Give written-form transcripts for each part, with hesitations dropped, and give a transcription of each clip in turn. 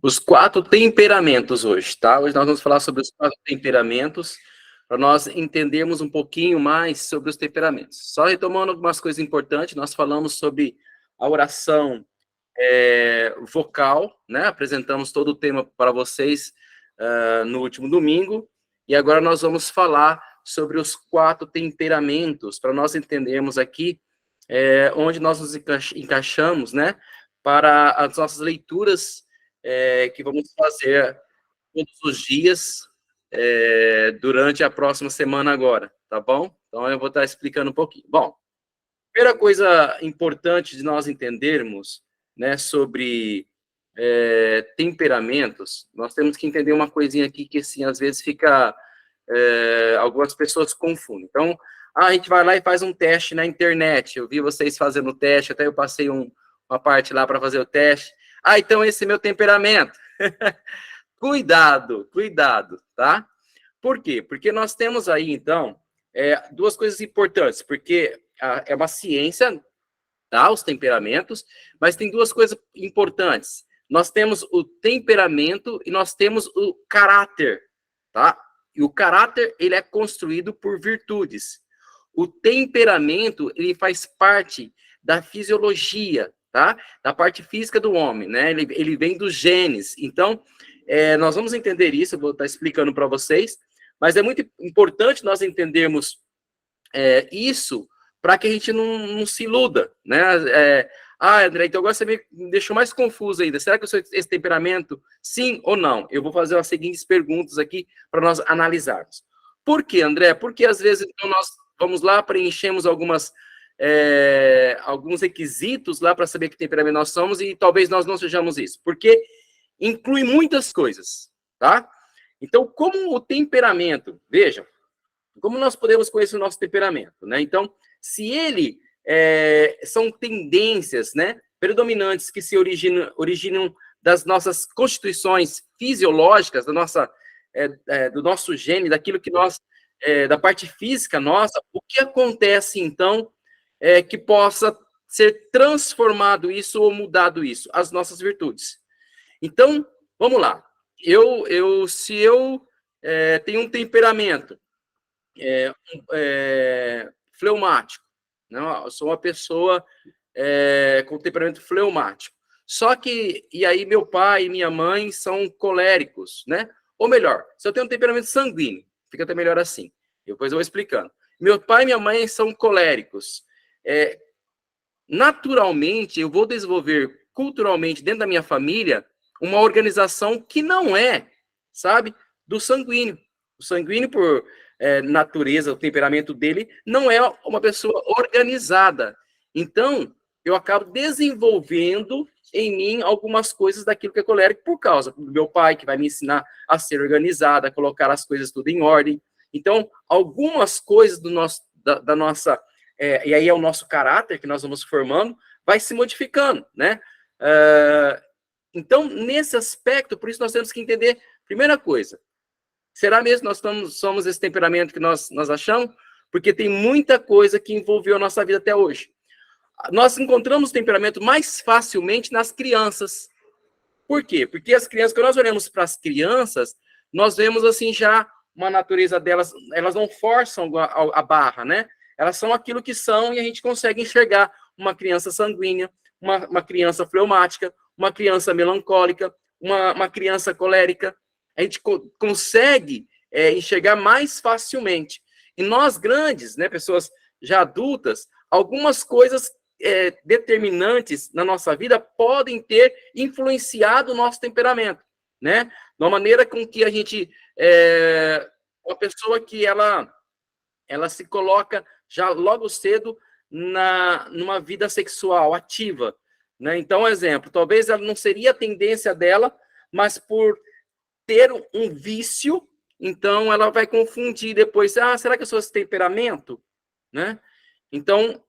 Os 4 temperamentos hoje, tá? Hoje nós vamos falar sobre os 4 temperamentos, para nós entendermos um pouquinho mais sobre os temperamentos. Só retomando algumas coisas importantes, nós falamos sobre a oração vocal, né? Apresentamos todo o tema para vocês no último domingo, e agora nós vamos falar sobre os 4 temperamentos, para nós entendermos aqui onde nós nos encaixamos, né? Para as nossas leituras que vamos fazer todos os dias durante a próxima semana agora, tá bom? Então, eu vou estar explicando um pouquinho. Bom, primeira coisa importante de nós entendermos, né, sobre temperamentos, nós temos que entender uma coisinha aqui que, assim, às vezes fica... algumas pessoas confundem. Então, a gente vai lá e faz um teste na internet. Eu vi vocês fazendo o teste, até eu passei uma parte lá para fazer o teste. Então esse é meu temperamento. Cuidado, cuidado, tá? Por quê? Porque nós temos aí, então, duas coisas importantes, porque é uma ciência, tá? Os temperamentos, mas tem duas coisas importantes. Nós temos o temperamento e nós temos o caráter, tá? E o caráter, ele é construído por virtudes. O temperamento, ele faz parte da fisiologia, tá? Da parte física do homem, né? Ele vem dos genes. Então, nós vamos entender isso, eu vou estar explicando para vocês, mas é muito importante nós entendermos isso para que a gente não se iluda, né? André, então agora você me deixou mais confuso ainda. Será que eu sou esse temperamento? Sim ou não? Eu vou fazer as seguintes perguntas aqui para nós analisarmos. Por quê, André? Porque às vezes então, nós vamos lá, preenchemos alguns requisitos lá para saber que temperamento nós somos e talvez nós não sejamos isso. Porque inclui muitas coisas, tá? Então, como o temperamento, vejam, como nós podemos conhecer o nosso temperamento, né? Então, se ele são tendências, né, predominantes que se originam das nossas constituições fisiológicas, do nosso gene, daquilo que nós, da parte física nossa, o que acontece, então, que possa ser transformado isso ou mudado isso? As nossas virtudes. Então, vamos lá. Se eu tenho um temperamento fleumático, não, eu sou uma pessoa com temperamento fleumático. Só que, e aí meu pai e minha mãe são coléricos, né? Ou melhor, se eu tenho um temperamento sanguíneo, fica até melhor assim. Depois eu vou explicando. Meu pai e minha mãe são coléricos. Naturalmente, eu vou desenvolver culturalmente dentro da minha família uma organização que não sabe, do sanguíneo. O sanguíneo, por natureza, o temperamento dele, não é uma pessoa organizada. Então, eu acabo desenvolvendo em mim algumas coisas daquilo que é colérico por causa do meu pai, que vai me ensinar a ser organizada, a colocar as coisas tudo em ordem. Então, algumas coisas da nossa... e aí é o nosso caráter que nós vamos formando, vai se modificando, né? Então, nesse aspecto, por isso nós temos que entender, primeira coisa, será mesmo que nós somos esse temperamento que nós achamos? Porque tem muita coisa que envolveu a nossa vida até hoje. Nós encontramos temperamento mais facilmente nas crianças. Por quê? Porque as crianças, quando nós olhamos para as crianças, nós vemos assim já uma natureza delas, elas não forçam a barra, né? Elas são aquilo que são e a gente consegue enxergar uma criança sanguínea, uma criança fleumática, uma criança melancólica, uma criança colérica. A gente consegue enxergar mais facilmente. E nós grandes, né, pessoas já adultas, algumas coisas determinantes na nossa vida podem ter influenciado o nosso temperamento, né? De uma maneira com que a gente... uma pessoa que ela se coloca já logo cedo numa vida sexual ativa, né? Então, exemplo, talvez ela não seria a tendência dela, mas por ter um vício, então ela vai confundir depois, será que eu sou esse temperamento? Né? Então,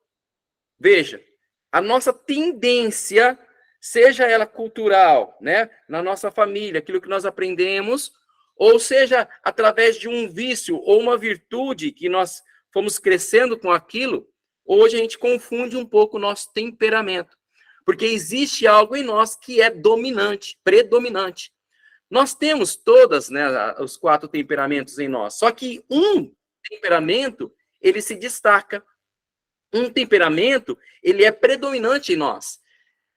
veja, a nossa tendência, seja ela cultural, né, na nossa família, aquilo que nós aprendemos, ou seja, através de um vício ou uma virtude que nós fomos crescendo com aquilo, hoje a gente confunde um pouco o nosso temperamento. Porque existe algo em nós que é dominante, predominante. Nós temos todas, né, os 4 temperamentos em nós, só que um temperamento, ele se destaca. Um temperamento, ele é predominante em nós.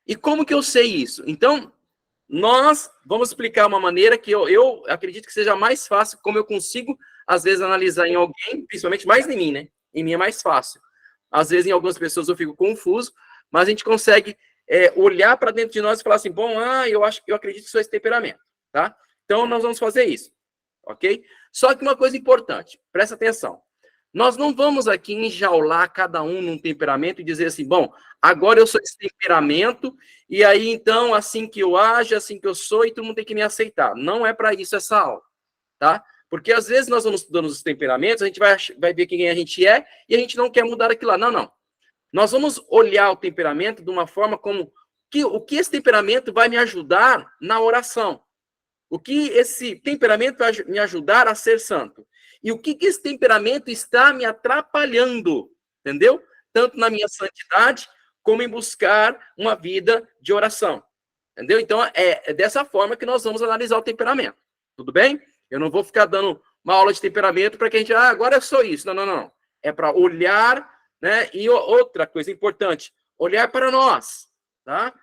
E como que eu sei isso? Então, nós vamos explicar uma maneira que eu acredito que seja mais fácil, como eu consigo, às vezes, analisar em alguém, principalmente mais em mim, né? Em mim é mais fácil. Às vezes, em algumas pessoas eu fico confuso, mas a gente consegue olhar para dentro de nós e falar assim, bom, eu acredito que sou esse temperamento, tá? Então, nós vamos fazer isso, ok? Só que uma coisa importante, presta atenção. Nós não vamos aqui enjaular cada um num temperamento e dizer assim, bom, agora eu sou esse temperamento, e aí, então, assim que eu ajo, assim que eu sou, e todo mundo tem que me aceitar. Não é para isso essa aula, tá? Porque, às vezes, nós vamos estudando os temperamentos, a gente vai ver quem a gente é, e a gente não quer mudar aquilo lá. Não, não. Nós vamos olhar o temperamento de uma forma como o que esse temperamento vai me ajudar na oração. O que esse temperamento vai me ajudar a ser santo. E o que esse temperamento está me atrapalhando, entendeu? Tanto na minha santidade, como em buscar uma vida de oração, entendeu? Então, é dessa forma que nós vamos analisar o temperamento, tudo bem? Eu não vou ficar dando uma aula de temperamento para que a gente, agora eu sou isso. Não, não, não. É para olhar, né? E outra coisa importante, olhar para nós, tá?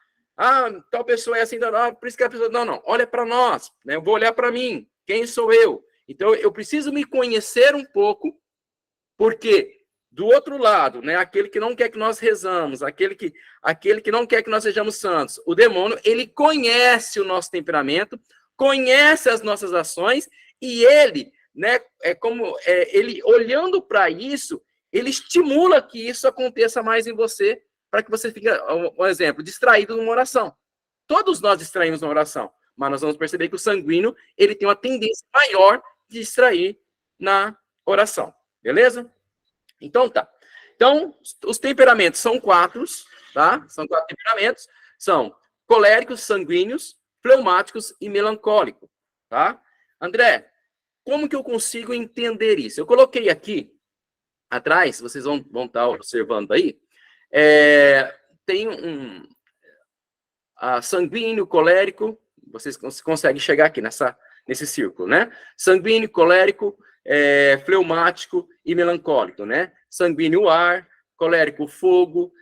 Tal pessoa é assim, por isso que a pessoa, não, não, olha para nós, né? Eu vou olhar para mim, quem sou eu? Então, eu preciso me conhecer um pouco, porque do outro lado, né, aquele que não quer que nós rezamos, aquele que não quer que nós sejamos santos, o demônio, ele conhece o nosso temperamento, conhece as nossas ações, e ele, né, ele olhando para isso, ele estimula que isso aconteça mais em você, para que você fique, um exemplo, distraído numa oração. Todos nós distraímos na oração, mas nós vamos perceber que o sanguíneo, ele tem uma tendência maior de distrair na oração, beleza? Então, tá. Então, os temperamentos são 4, tá? São 4 temperamentos. São coléricos, sanguíneos, fleumáticos e melancólicos, tá? André, como que eu consigo entender isso? Eu coloquei aqui atrás, vocês vão estar observando aí, tem sanguíneo, colérico, vocês conseguem chegar aqui nesse círculo, né? Sanguíneo, colérico, fleumático e melancólico, né? Sanguíneo, ar, colérico, fogo,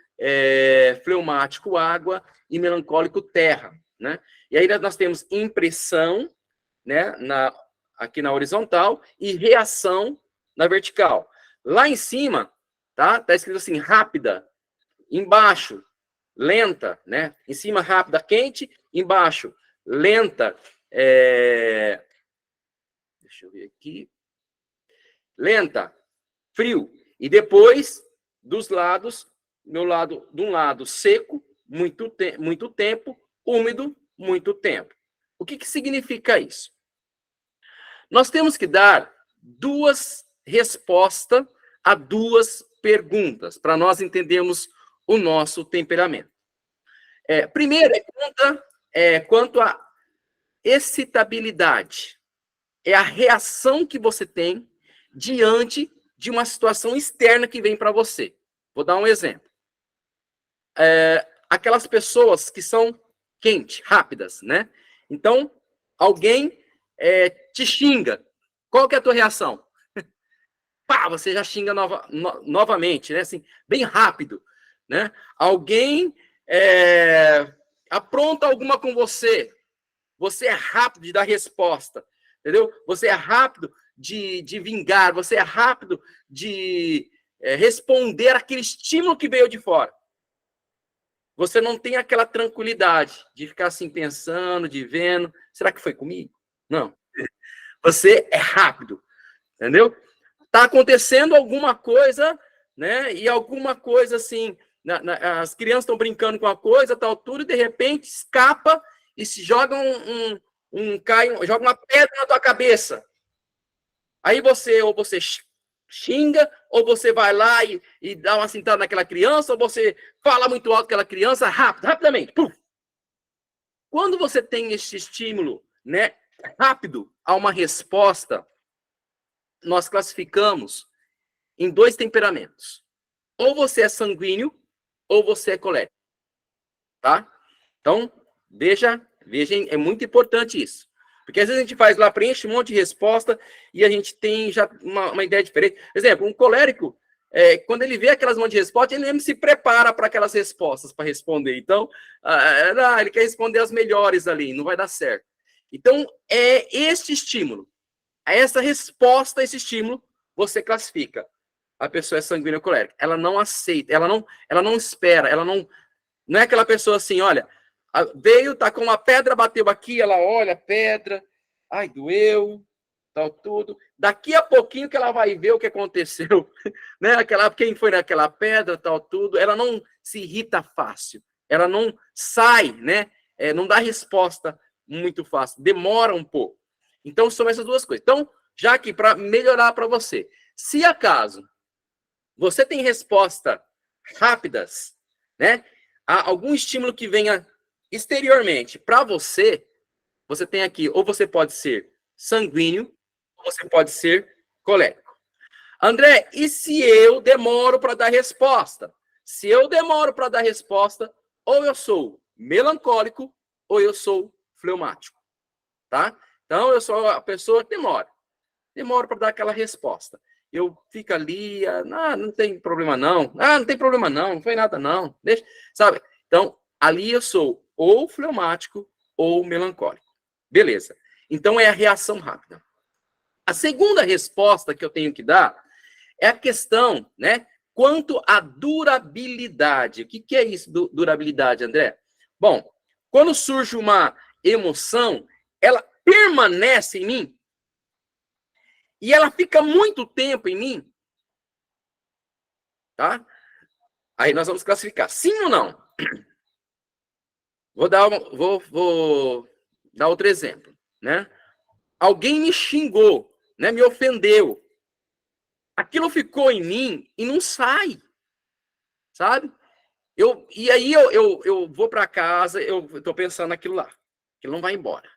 fleumático, água e melancólico, terra, né? E aí nós temos impressão, né? Aqui na horizontal e reação na vertical. Lá em cima, tá escrito assim, rápida, embaixo, lenta, né? Em cima, rápida, quente, embaixo, lenta, deixa eu ver aqui, lenta, frio, e depois, dos lados, de um lado seco, muito tempo, úmido, muito tempo. O que significa isso? Nós temos que dar 2 respostas a 2 perguntas, para nós entendermos o nosso temperamento. Primeiro, quanto à excitabilidade. É a reação que você tem diante de uma situação externa que vem para você. Vou dar um exemplo. Aquelas pessoas que são quentes, rápidas, né? Então, alguém te xinga. Qual que é a tua reação? Pá, você já xinga novamente, né? Assim, bem rápido, né? Alguém apronta alguma com você. Você é rápido de dar resposta, entendeu? Você é rápido de vingar, você é rápido de responder aquele estímulo que veio de fora. Você não tem aquela tranquilidade de ficar assim pensando, de vendo, será que foi comigo? Não. Você é rápido, entendeu? Tá acontecendo alguma coisa, né? E alguma coisa assim, as crianças estão brincando com a coisa, tal tudo, e de repente escapa e se joga joga uma pedra na tua cabeça. Aí ou você xinga, ou você vai lá e dá uma cintada naquela criança, ou você fala muito alto com aquela criança, rapidamente. Puf. Quando você tem esse estímulo, né, rápido a uma resposta, nós classificamos em 2 temperamentos. Ou você é sanguíneo, ou você é colérico. tá? Então, veja, é muito importante isso. Porque às vezes a gente faz lá, preenche um monte de resposta e a gente tem já uma ideia diferente. Por exemplo, um colérico, quando ele vê aquelas monte de respostas, ele mesmo se prepara para aquelas respostas para responder. Então, ele quer responder as melhores ali, não vai dar certo. Então, é este estímulo, essa resposta a esse estímulo, você classifica. A pessoa é sanguínea ou colérica. Ela não aceita, ela não espera, ela não é aquela pessoa assim, olha, veio, tá com uma pedra, bateu aqui, ela olha a pedra, ai, doeu, tal, tudo. Daqui a pouquinho que ela vai ver o que aconteceu, né? Quem foi naquela pedra, tal, tudo. Ela não se irrita fácil, ela não sai, né? Não dá resposta muito fácil, demora um pouco. Então, são essas duas coisas. Então, já aqui, para melhorar para você, se acaso você tem respostas rápidas, né? Há algum estímulo que venha exteriormente para você, você tem aqui, ou você pode ser sanguíneo, ou você pode ser colérico. André, e se eu demoro para dar resposta? Se eu demoro para dar resposta, ou eu sou melancólico, ou eu sou fleumático, tá? Então, eu sou a pessoa que demora para dar aquela resposta. Eu fico ali, não tem problema não. Não tem problema não foi nada não. Deixa, sabe? Então, ali eu sou ou fleumático ou melancólico. Beleza. Então, é a reação rápida. A segunda resposta que eu tenho que dar é a questão, né? Quanto à durabilidade. O que é isso, durabilidade, André? Bom, quando surge uma emoção, ela permanece em mim e ela fica muito tempo em mim, tá? Aí nós vamos classificar, sim ou não? Vou dar outro exemplo, né? Alguém me xingou, né? Me ofendeu. Aquilo ficou em mim e não sai, sabe? E aí eu vou para casa, eu estou pensando naquilo lá, que não vai embora.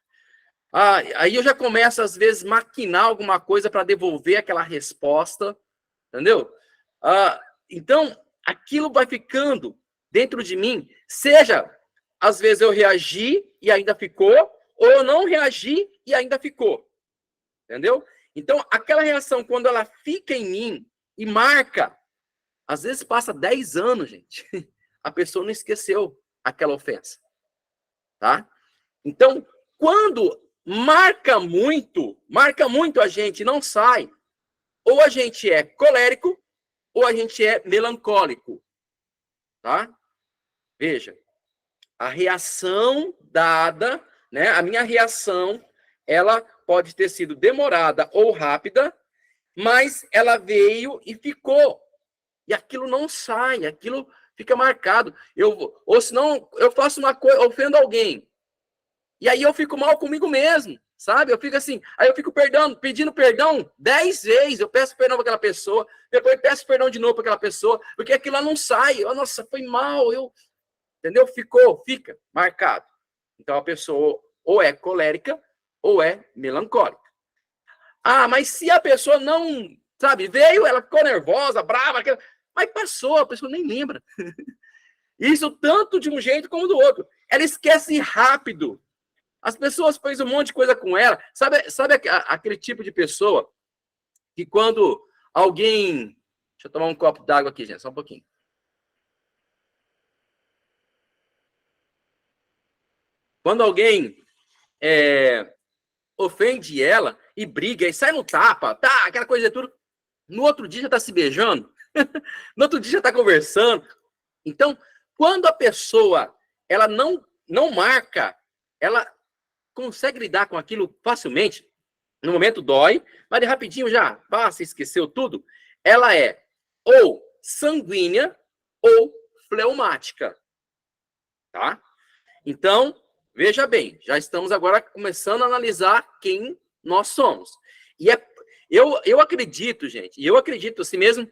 Aí eu já começo, às vezes, maquinar alguma coisa para devolver aquela resposta, entendeu? Então, aquilo vai ficando dentro de mim, seja, às vezes eu reagi e ainda ficou, ou eu não reagi e ainda ficou, entendeu? Então, aquela reação, quando ela fica em mim e marca, às vezes passa 10 anos, gente, a pessoa não esqueceu aquela ofensa, tá? Então, quando marca muito a gente, não sai, ou a gente é colérico, ou a gente é melancólico, tá? Veja, a reação dada, né? A minha reação, ela pode ter sido demorada ou rápida, mas ela veio e ficou. E aquilo não sai, aquilo fica marcado. Ou senão, eu faço uma coisa, ofendo alguém. E aí eu fico mal comigo mesmo, sabe? Eu fico assim, aí eu fico pedindo perdão 10 vezes, eu peço perdão para aquela pessoa, depois peço perdão de novo para aquela pessoa, porque aquilo lá não sai. Nossa, foi mal, entendeu? Fica marcado. Então a pessoa ou é colérica ou é melancólica. Mas se a pessoa não, sabe, veio, ela ficou nervosa, brava, mas passou, a pessoa nem lembra. Isso tanto de um jeito como do outro. Ela esquece rápido. As pessoas fazem um monte de coisa com ela. Sabe aquele tipo de pessoa que quando alguém... Deixa eu tomar um copo d'água aqui, gente, só um pouquinho. Quando alguém ofende ela e briga e sai no tapa, tá, aquela coisa de tudo, no outro dia já tá se beijando, no outro dia já tá conversando. Então, quando a pessoa ela não marca, ela consegue lidar com aquilo facilmente. No momento dói, mas de rapidinho já passa, esqueceu tudo. Ela é ou sanguínea ou fleumática, tá? Então, veja bem, já estamos agora começando a analisar quem nós somos. E eu acredito, gente, eu acredito assim mesmo,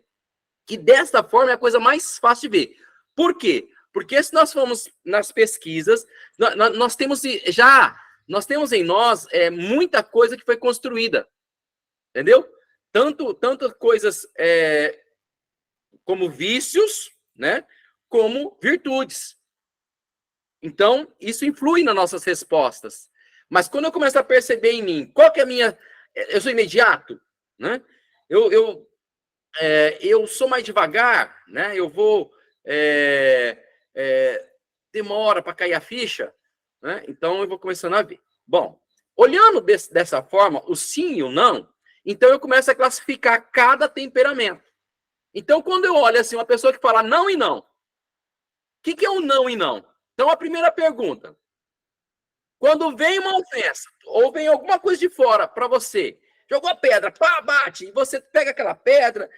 que desta forma é a coisa mais fácil de ver. Por quê? Porque se nós formos nas pesquisas, nós temos em nós muita coisa que foi construída, entendeu? Tanto coisas como vícios, né? Como virtudes. Então, isso influi nas nossas respostas. Mas quando eu começo a perceber em mim, qual que é a minha... Eu sou imediato, né? Eu sou mais devagar, né? Eu vou... demora para cair a ficha, né? Então, eu vou começando a ver. Bom, olhando dessa forma, o sim e o não, então eu começo a classificar cada temperamento. Então, quando eu olho assim, uma pessoa que fala não e não, o que é um não e não? Então, a primeira pergunta, quando vem uma ofensa, ou vem alguma coisa de fora para você, jogou a pedra, pá, bate, e você pega aquela pedra,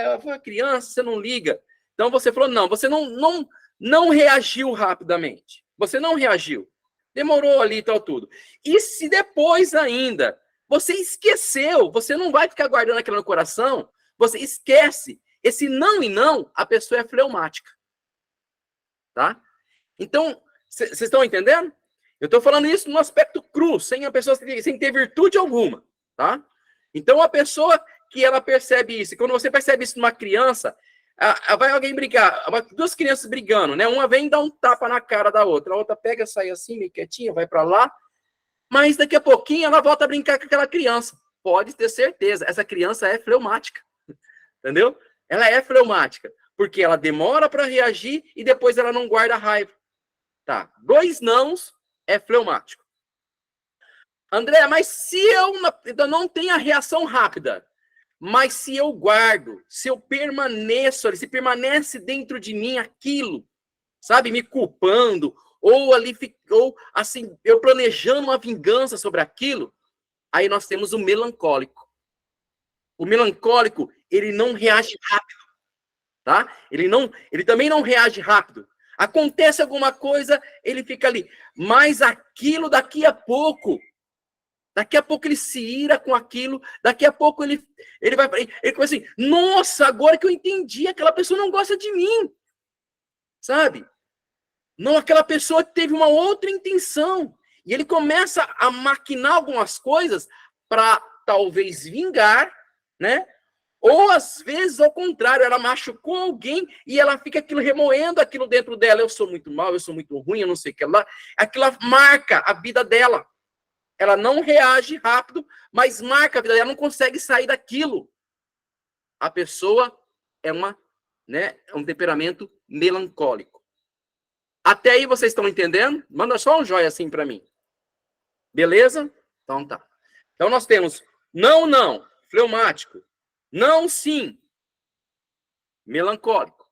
eu fui uma criança, você não liga. Então, você falou não, você não reagiu rapidamente. Você não reagiu. Demorou ali e tal, tudo. E se depois ainda você esqueceu, você não vai ficar guardando aquilo no coração, você esquece. Esse não e não, a pessoa é fleumática. Tá? Então, vocês estão entendendo? Eu estou falando isso no aspecto cru, sem a pessoa sem ter virtude alguma. Tá? Então, a pessoa que ela percebe isso, e quando você percebe isso numa criança, vai alguém brigar, duas crianças brigando, né? Uma vem dar um tapa na cara da outra, a outra pega, sai assim, meio quietinha, vai para lá, mas daqui a pouquinho ela volta a brincar com aquela criança. Pode ter certeza, essa criança é fleumática, entendeu? Ela é fleumática, porque ela demora para reagir e depois ela não guarda raiva. Tá, 2 nãos é fleumático. André, mas se eu não tenho a reação rápida, mas se eu guardo, se eu permaneço ali, se permanece dentro de mim aquilo, sabe, me culpando, ou assim, eu planejando uma vingança sobre aquilo, aí nós temos o melancólico. O melancólico, ele não reage rápido, tá? Ele também não reage rápido. Acontece alguma coisa, ele fica ali. Mas aquilo daqui a pouco ele se ira com aquilo, daqui a pouco ele começa assim, nossa, agora que eu entendi, aquela pessoa não gosta de mim, sabe? Não, aquela pessoa teve uma outra intenção. E ele começa a maquinar algumas coisas para talvez vingar, né? Ou às vezes ao contrário, ela machucou alguém e ela fica aquilo remoendo aquilo dentro dela. Eu sou muito mal, eu sou muito ruim, eu não sei o que lá. Aquilo marca a vida dela. Ela não reage rápido, mas marca a vida dela, ela não consegue sair daquilo. A pessoa é um temperamento melancólico. Até aí vocês estão entendendo? Manda só um joinha assim para mim. Beleza? Então tá. Então nós temos não, fleumático. Não, sim, melancólico.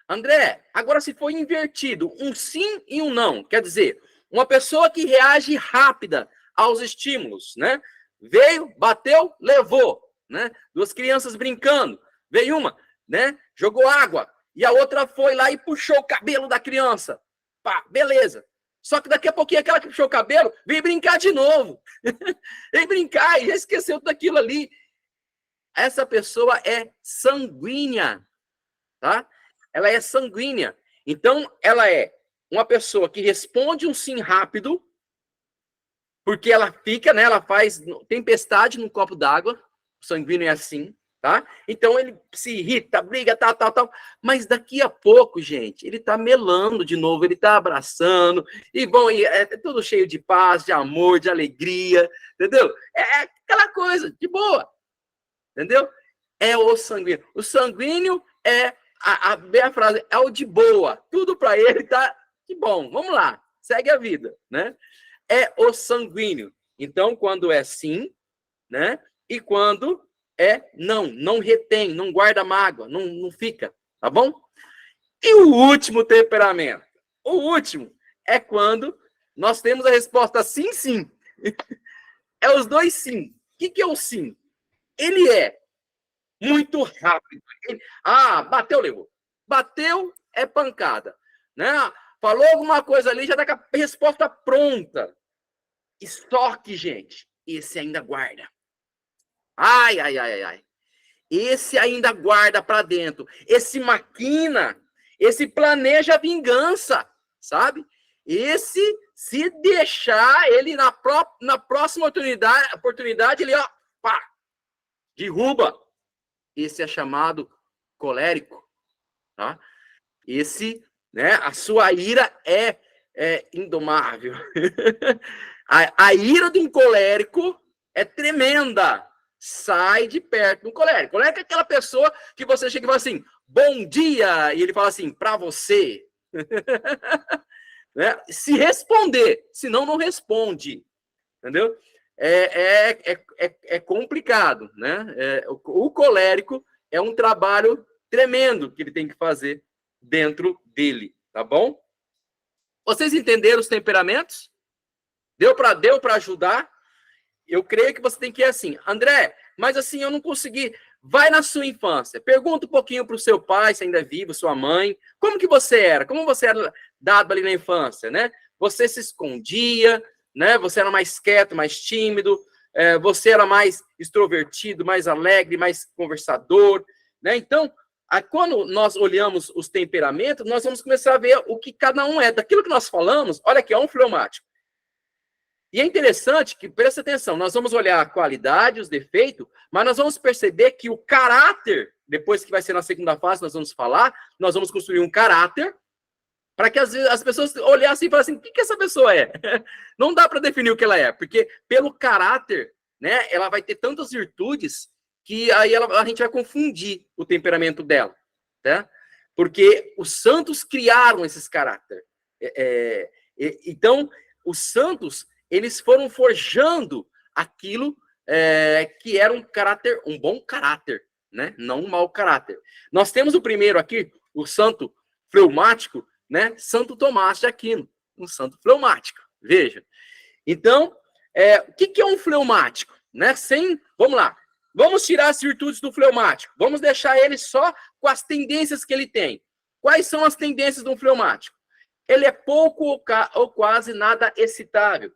André, agora se for invertido, um sim e um não, quer dizer, uma pessoa que reage rápida aos estímulos, né? Veio, bateu, levou, né? Duas crianças brincando, veio uma, né? Jogou água e a outra foi lá e puxou o cabelo da criança. Pá, beleza. Só que daqui a pouquinho aquela que puxou o cabelo veio brincar de novo. Veio brincar e já esqueceu daquilo ali. Essa pessoa é sanguínea, tá? Ela é sanguínea. Então, ela é uma pessoa que responde um sim rápido, porque ela fica, né? Ela faz tempestade no copo d'água. O sanguíneo é assim, tá? Então, ele se irrita, briga, tal. Mas daqui a pouco, gente, ele tá melando de novo, ele tá abraçando, e bom, é tudo cheio de paz, de amor, de alegria, entendeu? É aquela coisa, de boa. Entendeu? É o sanguíneo. O sanguíneo é a frase, é o de boa. Tudo para ele tá de bom. Vamos lá, segue a vida, né? É o sanguíneo. Então, quando é sim, né? E quando é não retém, não guarda mágoa, não fica, tá bom? E o último temperamento? O último é quando nós temos a resposta sim, sim. É os dois sim. O que é o sim? Ele é muito rápido. Bateu, levou. Bateu, é pancada. Né? Falou alguma coisa ali, já tá com a resposta pronta. Estoque, gente. Esse ainda guarda. Ai. Esse ainda guarda para dentro. Esse maquina, esse planeja a vingança, sabe? Esse, se deixar ele na próxima oportunidade, ele, ó, pá, derruba. Esse é chamado colérico, tá? Esse, né, a sua ira indomável. A ira de um colérico é tremenda. Sai de perto do colérico. Colérico é aquela pessoa que você chega e fala assim, bom dia, e ele fala assim, para você. Né? Se responder, senão não responde. Entendeu? É complicado, né? O colérico é um trabalho tremendo que ele tem que fazer dentro dele, tá bom? Vocês entenderam os temperamentos? Deu para ajudar? Eu creio que você tem que ir assim, André, mas assim, eu não consegui. Vai na sua infância, pergunta um pouquinho para o seu pai, se ainda é vivo, sua mãe, como que você era? Como você era dado ali na infância, né? Você se escondia, né? Você era mais quieto, mais tímido, você era mais extrovertido, mais alegre, mais conversador, né? Então, quando nós olhamos os temperamentos, nós vamos começar a ver o que cada um é. Daquilo que nós falamos, olha aqui, é um fleumático. E é interessante que, presta atenção, nós vamos olhar a qualidade, os defeitos, mas nós vamos perceber que o caráter, depois que vai ser na segunda fase, nós vamos falar, nós vamos construir um caráter, para que as pessoas olhassem e falassem, o que essa pessoa é? Não dá para definir o que ela é, porque pelo caráter, né, ela vai ter tantas virtudes que aí a gente vai confundir o temperamento dela, tá? Porque os santos criaram esses caráteres. Então, os santos, eles foram forjando aquilo que era um bom caráter, né? Não um mau caráter. Nós temos o primeiro aqui, o santo fleumático, né? Santo Tomás de Aquino, um santo fleumático. Veja. Então, o que é um fleumático? Né? Vamos lá. Vamos tirar as virtudes do fleumático. Vamos deixar ele só com as tendências que ele tem. Quais são as tendências de um fleumático? Ele é pouco ou quase nada excitável.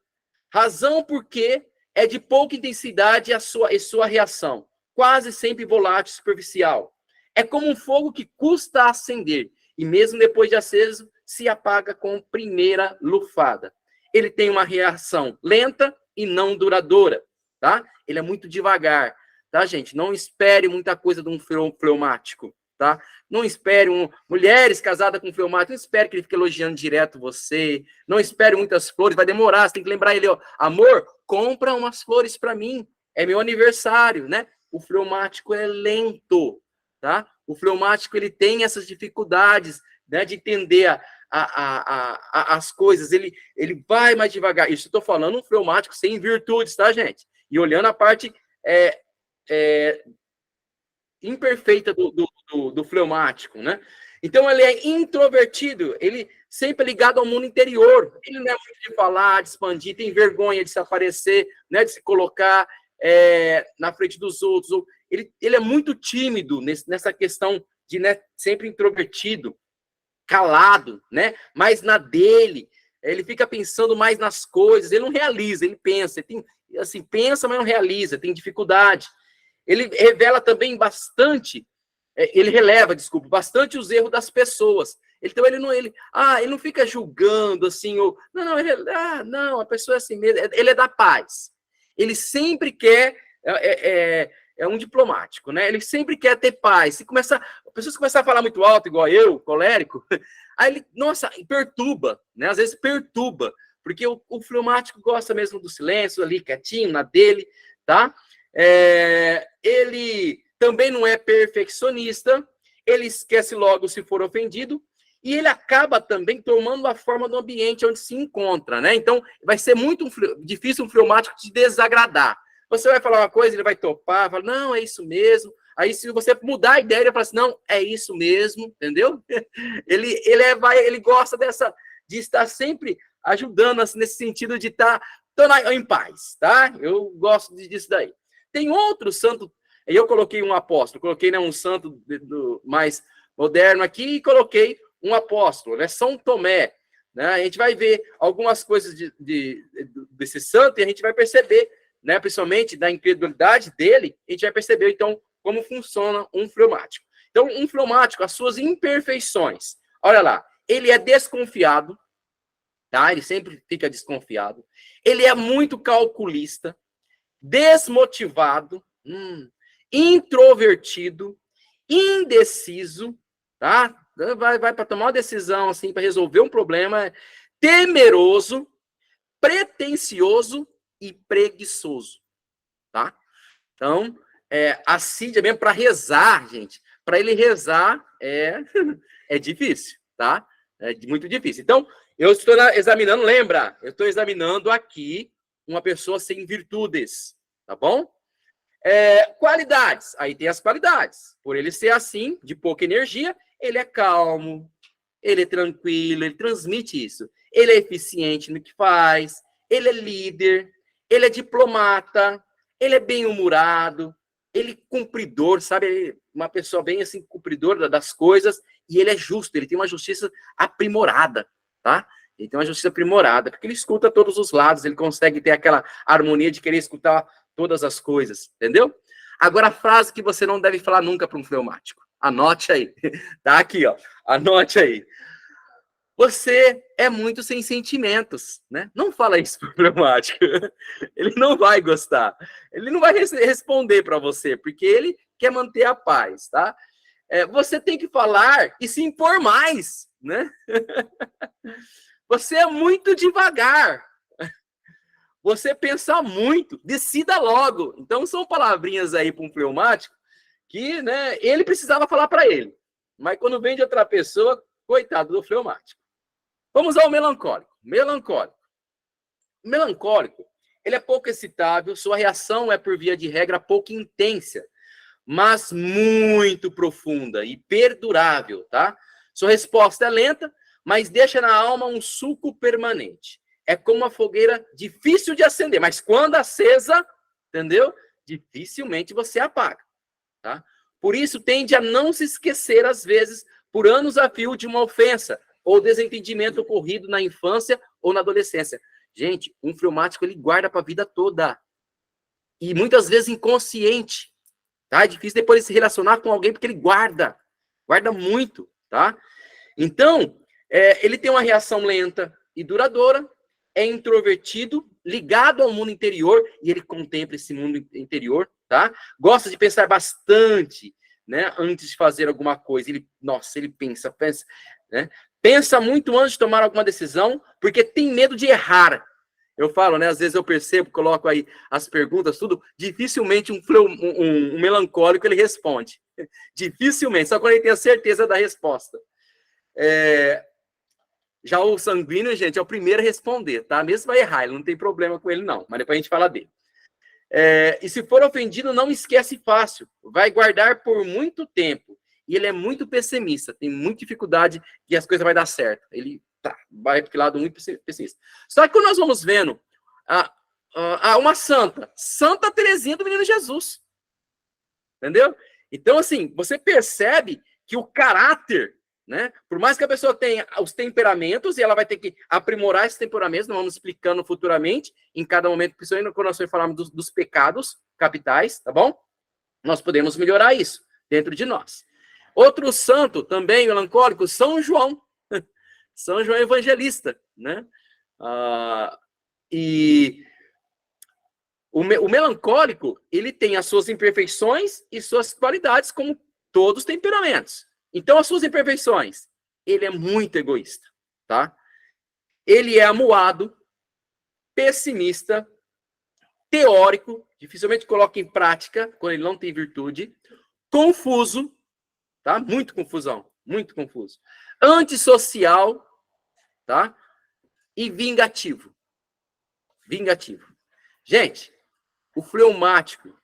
Razão porque é de pouca intensidade a sua reação. Quase sempre volátil e superficial. É como um fogo que custa acender. E mesmo depois de aceso, se apaga com primeira lufada. Ele tem uma reação lenta e não duradoura, tá? Ele é muito devagar, tá, gente? Não espere muita coisa de um fleumático, tá? Não espere mulheres casadas com fleumático, não espere que ele fique elogiando direto você, não espere muitas flores, vai demorar, você tem que lembrar ele, ó, amor, compra umas flores para mim, é meu aniversário, né? O fleumático é lento, tá? O fleumático, ele tem essas dificuldades, né, de entender as coisas, ele vai mais devagar. Isso eu estou falando um fleumático sem virtudes, tá, gente? E olhando a parte imperfeita do fleumático, né? Então, ele é introvertido, ele sempre é ligado ao mundo interior, ele não é muito de falar, de expandir, tem vergonha de se aparecer, né, de se colocar na frente dos outros. Ele é muito tímido nessa questão de, né, sempre introvertido, calado, né? Mais na dele, ele fica pensando mais nas coisas, ele não realiza, ele pensa, ele tem, assim, pensa, mas não realiza, tem dificuldade. Ele releva bastante os erros das pessoas. Então ele não fica julgando assim, ou não, a pessoa é assim mesmo, ele é da paz. Ele sempre quer um diplomático, né? Ele sempre quer ter paz. As pessoas começam a falar muito alto, igual eu, colérico, aí ele, nossa, perturba, né? Às vezes perturba, porque o fleumático gosta mesmo do silêncio, ali quietinho, na dele, tá? Ele também não é perfeccionista, ele esquece logo se for ofendido, e ele acaba também tomando a forma do ambiente onde se encontra, né? Então, vai ser muito difícil um fleumático te desagradar. Você vai falar uma coisa, ele vai topar, fala, não, é isso mesmo. Aí, se você mudar a ideia, ele fala assim, não, é isso mesmo, entendeu? Ele gosta de estar sempre ajudando, assim, nesse sentido de estar em paz, tá? Eu gosto disso daí. Tem outro santo, eu coloquei um apóstolo, coloquei, né, um santo mais moderno aqui e coloquei um apóstolo, né, São Tomé. Né? A gente vai ver algumas coisas desse santo e a gente vai perceber, né, principalmente da incredulidade dele, a gente vai perceber, então, como funciona um fleumático. Então, um fleumático, as suas imperfeições. Olha lá, ele é desconfiado, tá? Ele sempre fica desconfiado. Ele é muito calculista, desmotivado, introvertido, indeciso, tá? Vai para tomar uma decisão, assim, para resolver um problema, temeroso, pretensioso e preguiçoso, tá? Então, a Sídia mesmo para rezar, gente, para ele rezar é difícil, tá? É muito difícil. Então, eu estou examinando, lembra? Eu estou examinando aqui uma pessoa sem virtudes, tá bom? Qualidades, aí tem as qualidades. Por ele ser assim, de pouca energia, ele é calmo, ele é tranquilo, ele transmite isso. Ele é eficiente no que faz, ele é líder, ele é diplomata, ele é bem-humorado, ele é cumpridor, sabe? Uma pessoa bem assim, cumpridora das coisas, e ele é justo, ele tem uma justiça aprimorada, tá? Ele tem uma justiça aprimorada, porque ele escuta todos os lados, ele consegue ter aquela harmonia de querer escutar todas as coisas, entendeu? Agora, a frase que você não deve falar nunca para um fleumático. Anote aí. Tá aqui, ó. Anote aí. Você é muito sem sentimentos, né? Não fala isso pro fleumático. Ele não vai gostar. Ele não vai responder para você, porque ele quer manter a paz, tá? Você tem que falar e se impor mais, né? Você é muito devagar. Você pensa muito, decida logo. Então, são palavrinhas aí para um fleumático que, né, ele precisava falar para ele. Mas quando vem de outra pessoa, coitado do fleumático. Vamos ao melancólico. Melancólico, ele é pouco excitável, sua reação é, por via de regra, pouco intensa, mas muito profunda e perdurável, tá? Sua resposta é lenta, mas deixa na alma um sulco permanente. É como uma fogueira difícil de acender, mas quando acesa, entendeu? Dificilmente você apaga, tá? Por isso, tende a não se esquecer, às vezes, por anos a fio, de uma ofensa ou desentendimento ocorrido na infância ou na adolescência. Gente, um fleumático, ele guarda para a vida toda. E muitas vezes inconsciente, tá? É difícil depois ele se relacionar com alguém, porque ele guarda muito, tá? Então, ele tem uma reação lenta e duradoura, é introvertido, ligado ao mundo interior, e ele contempla esse mundo interior, tá? Gosta de pensar bastante, né? Antes de fazer alguma coisa. Ele pensa, né? Pensa muito antes de tomar alguma decisão, porque tem medo de errar. Eu falo, né? Às vezes eu percebo, coloco aí as perguntas, tudo. Dificilmente um melancólico ele responde. Dificilmente, só quando ele tem a certeza da resposta. Já o sanguíneo, gente, é o primeiro a responder, tá? Mesmo vai errar, ele não tem problema com ele, não. Mas depois a gente fala dele. E se for ofendido, não esquece fácil. Vai guardar por muito tempo. E ele é muito pessimista, tem muita dificuldade que as coisas vão dar certo. Ele vai para o lado muito pessimista. Só que quando nós vamos vendo uma Santa Teresinha do Menino Jesus. Entendeu? Então, assim, você percebe que o caráter, né? Por mais que a pessoa tenha os temperamentos, e ela vai ter que aprimorar esses temperamentos, nós vamos explicando futuramente, em cada momento, principalmente quando nós falamos dos pecados capitais, tá bom? Nós podemos melhorar isso dentro de nós. Outro santo, também melancólico, São João. São João Evangelista, né? E o melancólico, ele tem as suas imperfeições e suas qualidades, como todos os temperamentos. Então, as suas imperfeições, ele é muito egoísta, tá? Ele é amuado, pessimista, teórico, dificilmente coloca em prática quando ele não tem virtude, confuso, tá? Muito confusão, muito confuso. Antissocial, tá? E vingativo. Vingativo. Gente, o fleumático,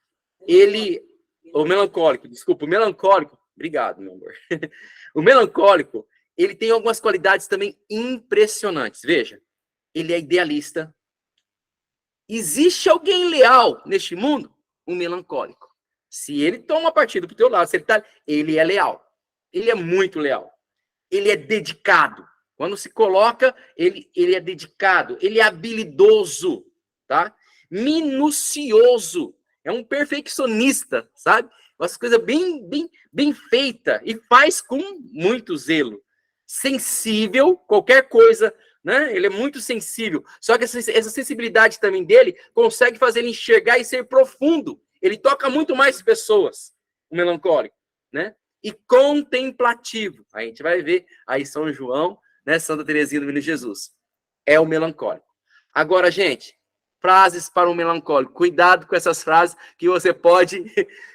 o melancólico, obrigado, meu amor. O melancólico, ele tem algumas qualidades também impressionantes. Veja, ele é idealista. Existe alguém leal neste mundo? Um melancólico. Se ele toma partido pro teu lado, ele é leal. Ele é muito leal. Ele é dedicado. Quando se coloca, ele é dedicado. Ele é habilidoso, tá? Minucioso. É um perfeccionista, sabe? Uma coisa bem feita e faz com muito zelo. Sensível, qualquer coisa, né? Ele é muito sensível. Só que essa sensibilidade também dele consegue fazer ele enxergar e ser profundo. Ele toca muito mais pessoas, o melancólico, né? E contemplativo. A gente vai ver aí São João, né? Santa Teresinha do Menino Jesus. é o melancólico. Agora, gente, frases para um melancólico. Cuidado com essas frases que você pode...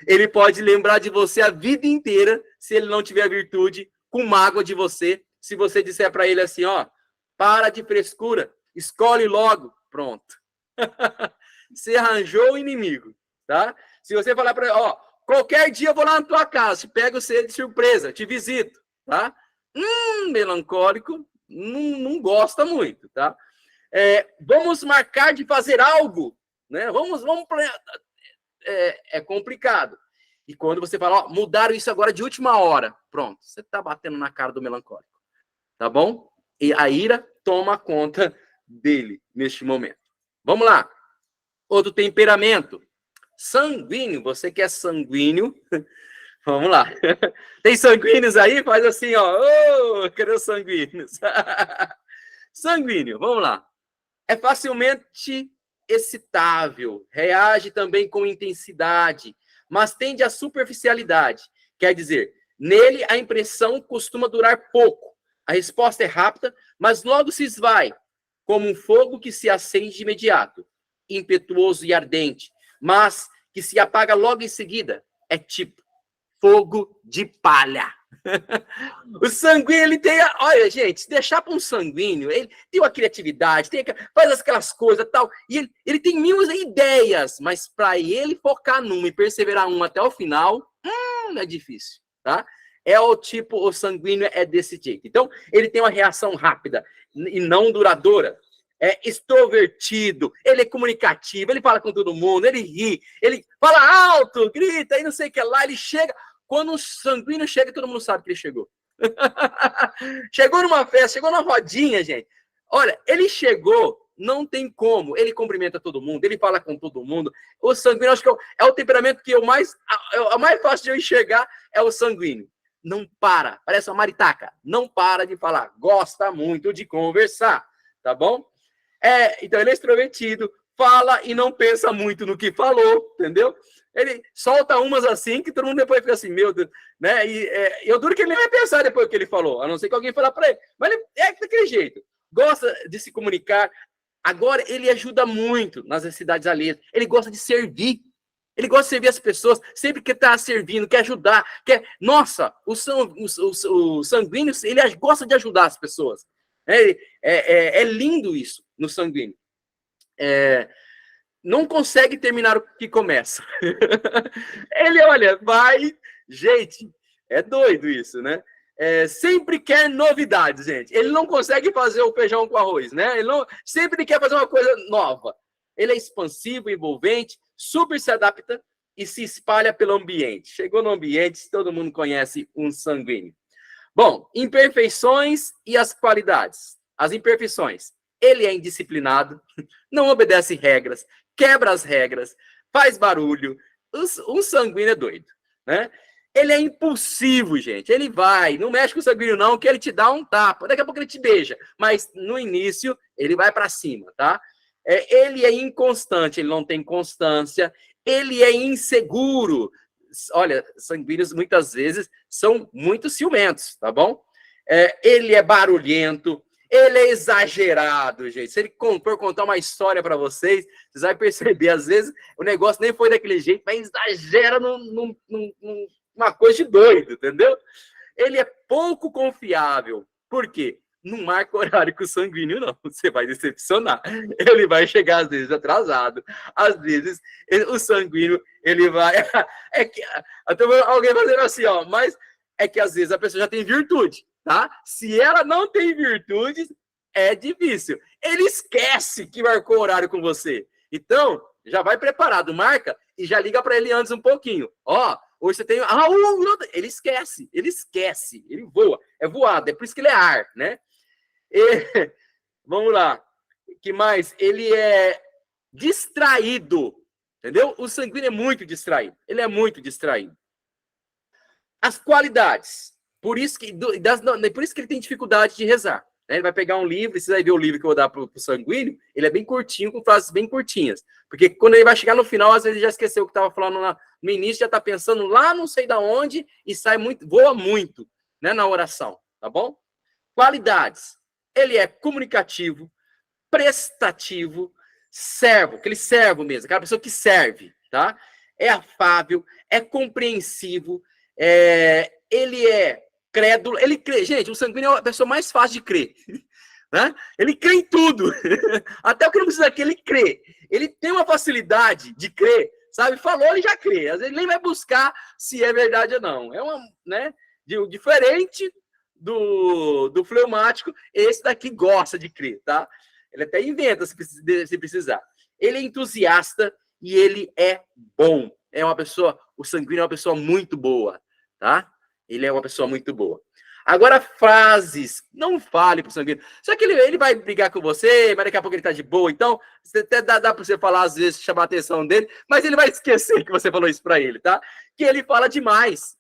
Ele pode lembrar de você a vida inteira, se ele não tiver virtude, com mágoa de você. Se você disser para ele assim, ó, para de frescura, escolhe logo. Pronto. Você arranjou o inimigo, tá? Se você falar para ele, ó, qualquer dia eu vou lá na tua casa, te pego você de surpresa, te visito, tá? Melancólico não gosta muito, tá? Vamos marcar de fazer algo, né? Vamos é complicado. E quando você fala, ó, mudaram isso agora de última hora, pronto, você tá batendo na cara do melancólico, tá bom? E a ira toma conta dele neste momento. Vamos lá. Outro temperamento. Sanguíneo. Você que é sanguíneo. Vamos lá. Tem sanguíneos aí? Faz assim, ó. Oh, cadê os sanguíneos? Sanguíneo. Vamos lá. É facilmente excitável. Reage também com intensidade. Mas tende à superficialidade. Quer dizer, nele a impressão costuma durar pouco. A resposta é rápida, mas logo se esvai, como um fogo que se acende de imediato, impetuoso e ardente, mas que se apaga logo em seguida. É tipo fogo de palha. O sanguíneo, ele tem... Olha, gente, se deixar para um sanguíneo, ele tem uma criatividade, faz aquelas coisas e tal, e ele tem mil ideias, mas para ele focar numa e perseverar uma até o final, é difícil, tá? O sanguíneo é desse jeito. Então, ele tem uma reação rápida e não duradoura. É extrovertido, ele é comunicativo, ele fala com todo mundo, ele ri, ele fala alto, grita, e não sei o que lá, ele chega. Quando um sanguíneo chega, todo mundo sabe que ele chegou. Chegou numa festa, chegou numa rodinha, gente. Olha, ele chegou, não tem como. Ele cumprimenta todo mundo, ele fala com todo mundo. O sanguíneo, acho que é o temperamento que a mais fácil de eu enxergar é o sanguíneo. Não para, parece uma maritaca. Não para de falar, gosta muito de conversar, tá bom? Então ele é extrovertido, fala e não pensa muito no que falou, entendeu? Ele solta umas assim que todo mundo depois fica assim, meu Deus, né? E eu duro que ele nem vai pensar depois do que ele falou, a não ser que alguém falar para ele. Mas ele é daquele jeito, gosta de se comunicar. Agora, ele ajuda muito nas necessidades alheias. Ele gosta de servir. Ele gosta de servir as pessoas, sempre que está servindo, quer ajudar. Nossa, o sanguíneo, ele gosta de ajudar as pessoas. É lindo isso no sanguíneo. Não consegue terminar o que começa. Ele, olha, vai... Gente, é doido isso, né? Sempre quer novidades, gente. Ele não consegue fazer o feijão com arroz, né? Sempre quer fazer uma coisa nova. Ele é expansivo, envolvente, super se adapta e se espalha pelo ambiente. Chegou no ambiente, todo mundo conhece um sanguíneo. Bom, imperfeições e as qualidades. As imperfeições. Ele é indisciplinado, não obedece regras, quebra as regras, faz barulho. Um sanguíneo é doido, né? Ele é impulsivo, gente. Ele vai, não mexe com o sanguíneo não, que ele te dá um tapa. Daqui a pouco ele te beija, mas no início ele vai para cima, tá? Ele é inconstante, ele não tem constância. Ele é inseguro. Olha, sanguíneos muitas vezes são muito ciumentos, tá bom? Ele é barulhento. Ele é exagerado, gente. Se ele for contar uma história para vocês, vocês vão perceber, às vezes, o negócio nem foi daquele jeito, mas exagera numa coisa de doido, entendeu? Ele é pouco confiável. Por quê? Não marca horário com o sanguíneo, não. Você vai decepcionar. Ele vai chegar, às vezes, atrasado. Às vezes, o sanguíneo, ele vai... Até alguém fazendo assim, ó, mas é que, às vezes, a pessoa já tem virtude. Tá? Se ela não tem virtudes, é difícil. Ele esquece que marcou horário com você. Então, já vai preparado, marca e já liga para ele antes um pouquinho. Ó, hoje você tem... ele esquece, ele voa. É voado, é por isso que ele é ar, né? Vamos lá. O que mais? Ele é distraído, entendeu? O sanguíneo é muito distraído. Ele é muito distraído. As qualidades. Por isso que ele tem dificuldade de rezar. Né? Ele vai pegar um livro, e você vai ver o livro que eu vou dar para o sanguíneo, ele é bem curtinho, com frases bem curtinhas. Porque quando ele vai chegar no final, às vezes ele já esqueceu o que estava falando no início, já está pensando lá não sei de onde, e voa muito, né, na oração, tá bom? Qualidades. Ele é comunicativo, prestativo, servo, aquele servo mesmo, aquela pessoa que serve, tá? É afável, é compreensivo, ele é crédulo, ele crê. Gente, o sanguíneo é a pessoa mais fácil de crer, né? Ele crê em tudo, até o que não precisa crer, ele crê. Ele tem uma facilidade de crer, sabe? Falou, ele já crê. Às vezes ele nem vai buscar se é verdade ou não. É uma, né? Diferente do fleumático, esse daqui gosta de crer, tá? Ele até inventa se precisar. Ele é entusiasta e ele é bom. É uma pessoa, o sanguíneo é uma pessoa muito boa, tá? Ele é uma pessoa muito boa. Agora, frases. Não fale pro sanguíneo. Só que ele vai brigar com você, mas daqui a pouco ele tá de boa. Então, até dá pra você falar, às vezes, chamar a atenção dele, mas ele vai esquecer que você falou isso pra ele, tá? Que ele fala demais,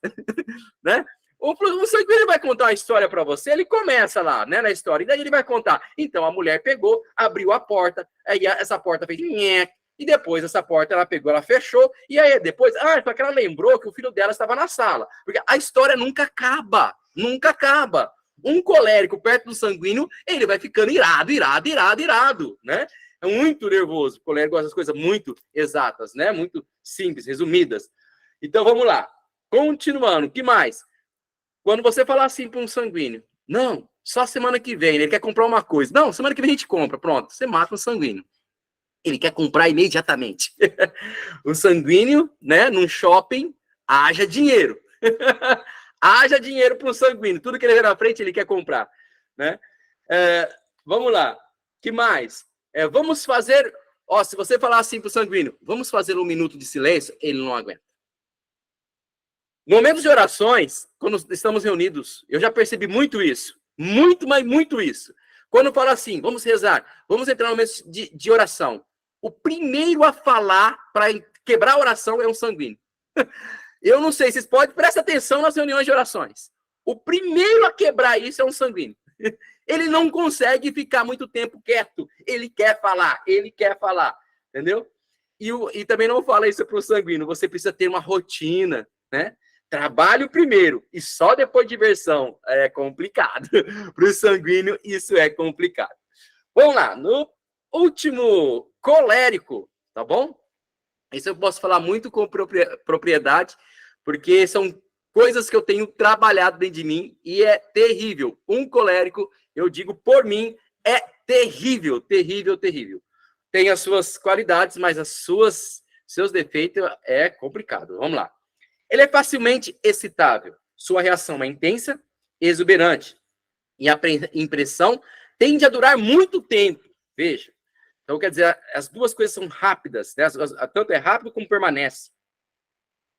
né? O sanguíneo vai contar uma história para você, ele começa lá, né, na história, e daí ele vai contar. Então, a mulher pegou, abriu a porta, aí essa porta fez nhé, e depois essa porta ela pegou, ela fechou, e aí depois, só que ela lembrou que o filho dela estava na sala. Porque a história nunca acaba, nunca acaba. Um colérico perto do sanguíneo, ele vai ficando irado, né? É muito nervoso. O colérico gosta das coisas muito exatas, né? Muito simples, resumidas. Então, vamos lá. Continuando, o que mais? Quando você falar assim para um sanguíneo, não, só semana que vem, ele quer comprar uma coisa. Não, semana que vem a gente compra, pronto, você mata um sanguíneo. Ele quer comprar imediatamente. O sanguíneo, né, num shopping, haja dinheiro. Haja dinheiro para o sanguíneo. Tudo que ele vê na frente, ele quer comprar. Né? Vamos lá. Que mais? Vamos fazer... se você falar assim para o sanguíneo, vamos fazer 1 minuto de silêncio, ele não aguenta. Momentos de orações, quando estamos reunidos, eu já percebi muito isso. Muito, mas muito isso. Quando eu falo assim, vamos rezar, vamos entrar no momento de oração. O primeiro a falar para quebrar a oração é um sanguíneo. Eu não sei, vocês podem, prestar atenção nas reuniões de orações. O primeiro a quebrar isso é um sanguíneo. Ele não consegue ficar muito tempo quieto. Ele quer falar, entendeu? E também não fala isso para o sanguíneo, você precisa ter uma rotina, né? Trabalho primeiro e só depois diversão. É complicado. Para o sanguíneo, isso é complicado. Vamos lá. No último, colérico, tá bom? Isso eu posso falar muito com propriedade, porque são coisas que eu tenho trabalhado dentro de mim e é terrível. Um colérico, eu digo por mim, é terrível, terrível, terrível. Tem as suas qualidades, mas seus defeitos é complicado. Vamos lá. Ele é facilmente excitável. Sua reação é intensa, exuberante. E a impressão tende a durar muito tempo. Veja. Então, quer dizer, as duas coisas são rápidas, né? Tanto é rápido como permanece.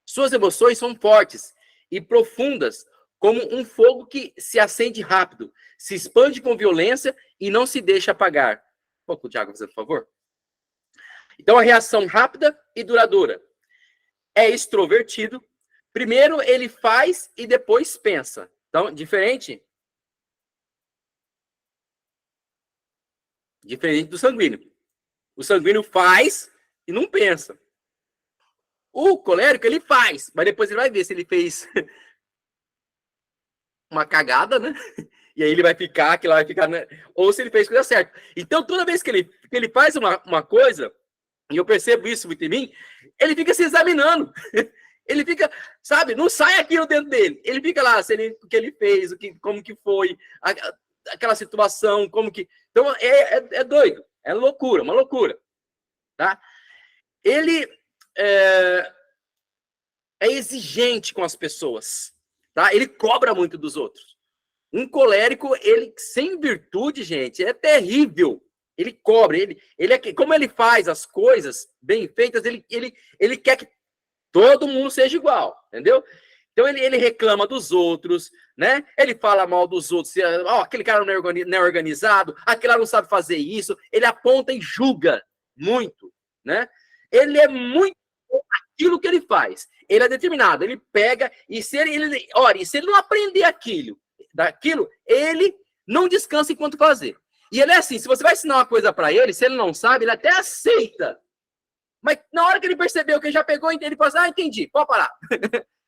Suas emoções são fortes e profundas, como um fogo que se acende rápido, se expande com violência e não se deixa apagar. Um pouco, Thiago, por favor. Então, a reação rápida e duradoura. É extrovertido. Primeiro ele faz e depois pensa. Então, diferente do sanguíneo. O sanguíneo faz e não pensa. O colérico, ele faz, mas depois ele vai ver se ele fez uma cagada, né? E aí ele vai ficar, né? Ou se ele fez coisa certa. Então, toda vez que ele faz uma coisa, e eu percebo isso muito em mim, ele fica se examinando. Ele fica, sabe, não sai aquilo dentro dele. Ele fica lá, o que ele fez, como que foi, aquela situação, como que... Então, é doido, é loucura, uma loucura, tá? Ele é exigente com as pessoas, tá? Ele cobra muito dos outros. Um colérico, ele sem virtude, gente, é terrível. Ele cobra, como ele faz as coisas bem feitas, ele quer que todo mundo seja igual, entendeu? Então ele reclama dos outros, né? Ele fala mal dos outros. Aquele cara não é organizado, aquele cara não sabe fazer isso. Ele aponta e julga muito, né? Ele é muito aquilo que ele faz. Ele é determinado. Ele pega e se ele não aprender daquilo, ele não descansa enquanto fazer. E ele é assim, se você vai ensinar uma coisa para ele, se ele não sabe, ele até aceita. Mas na hora que ele percebeu que ele já pegou, ele fala assim, entendi, pode parar.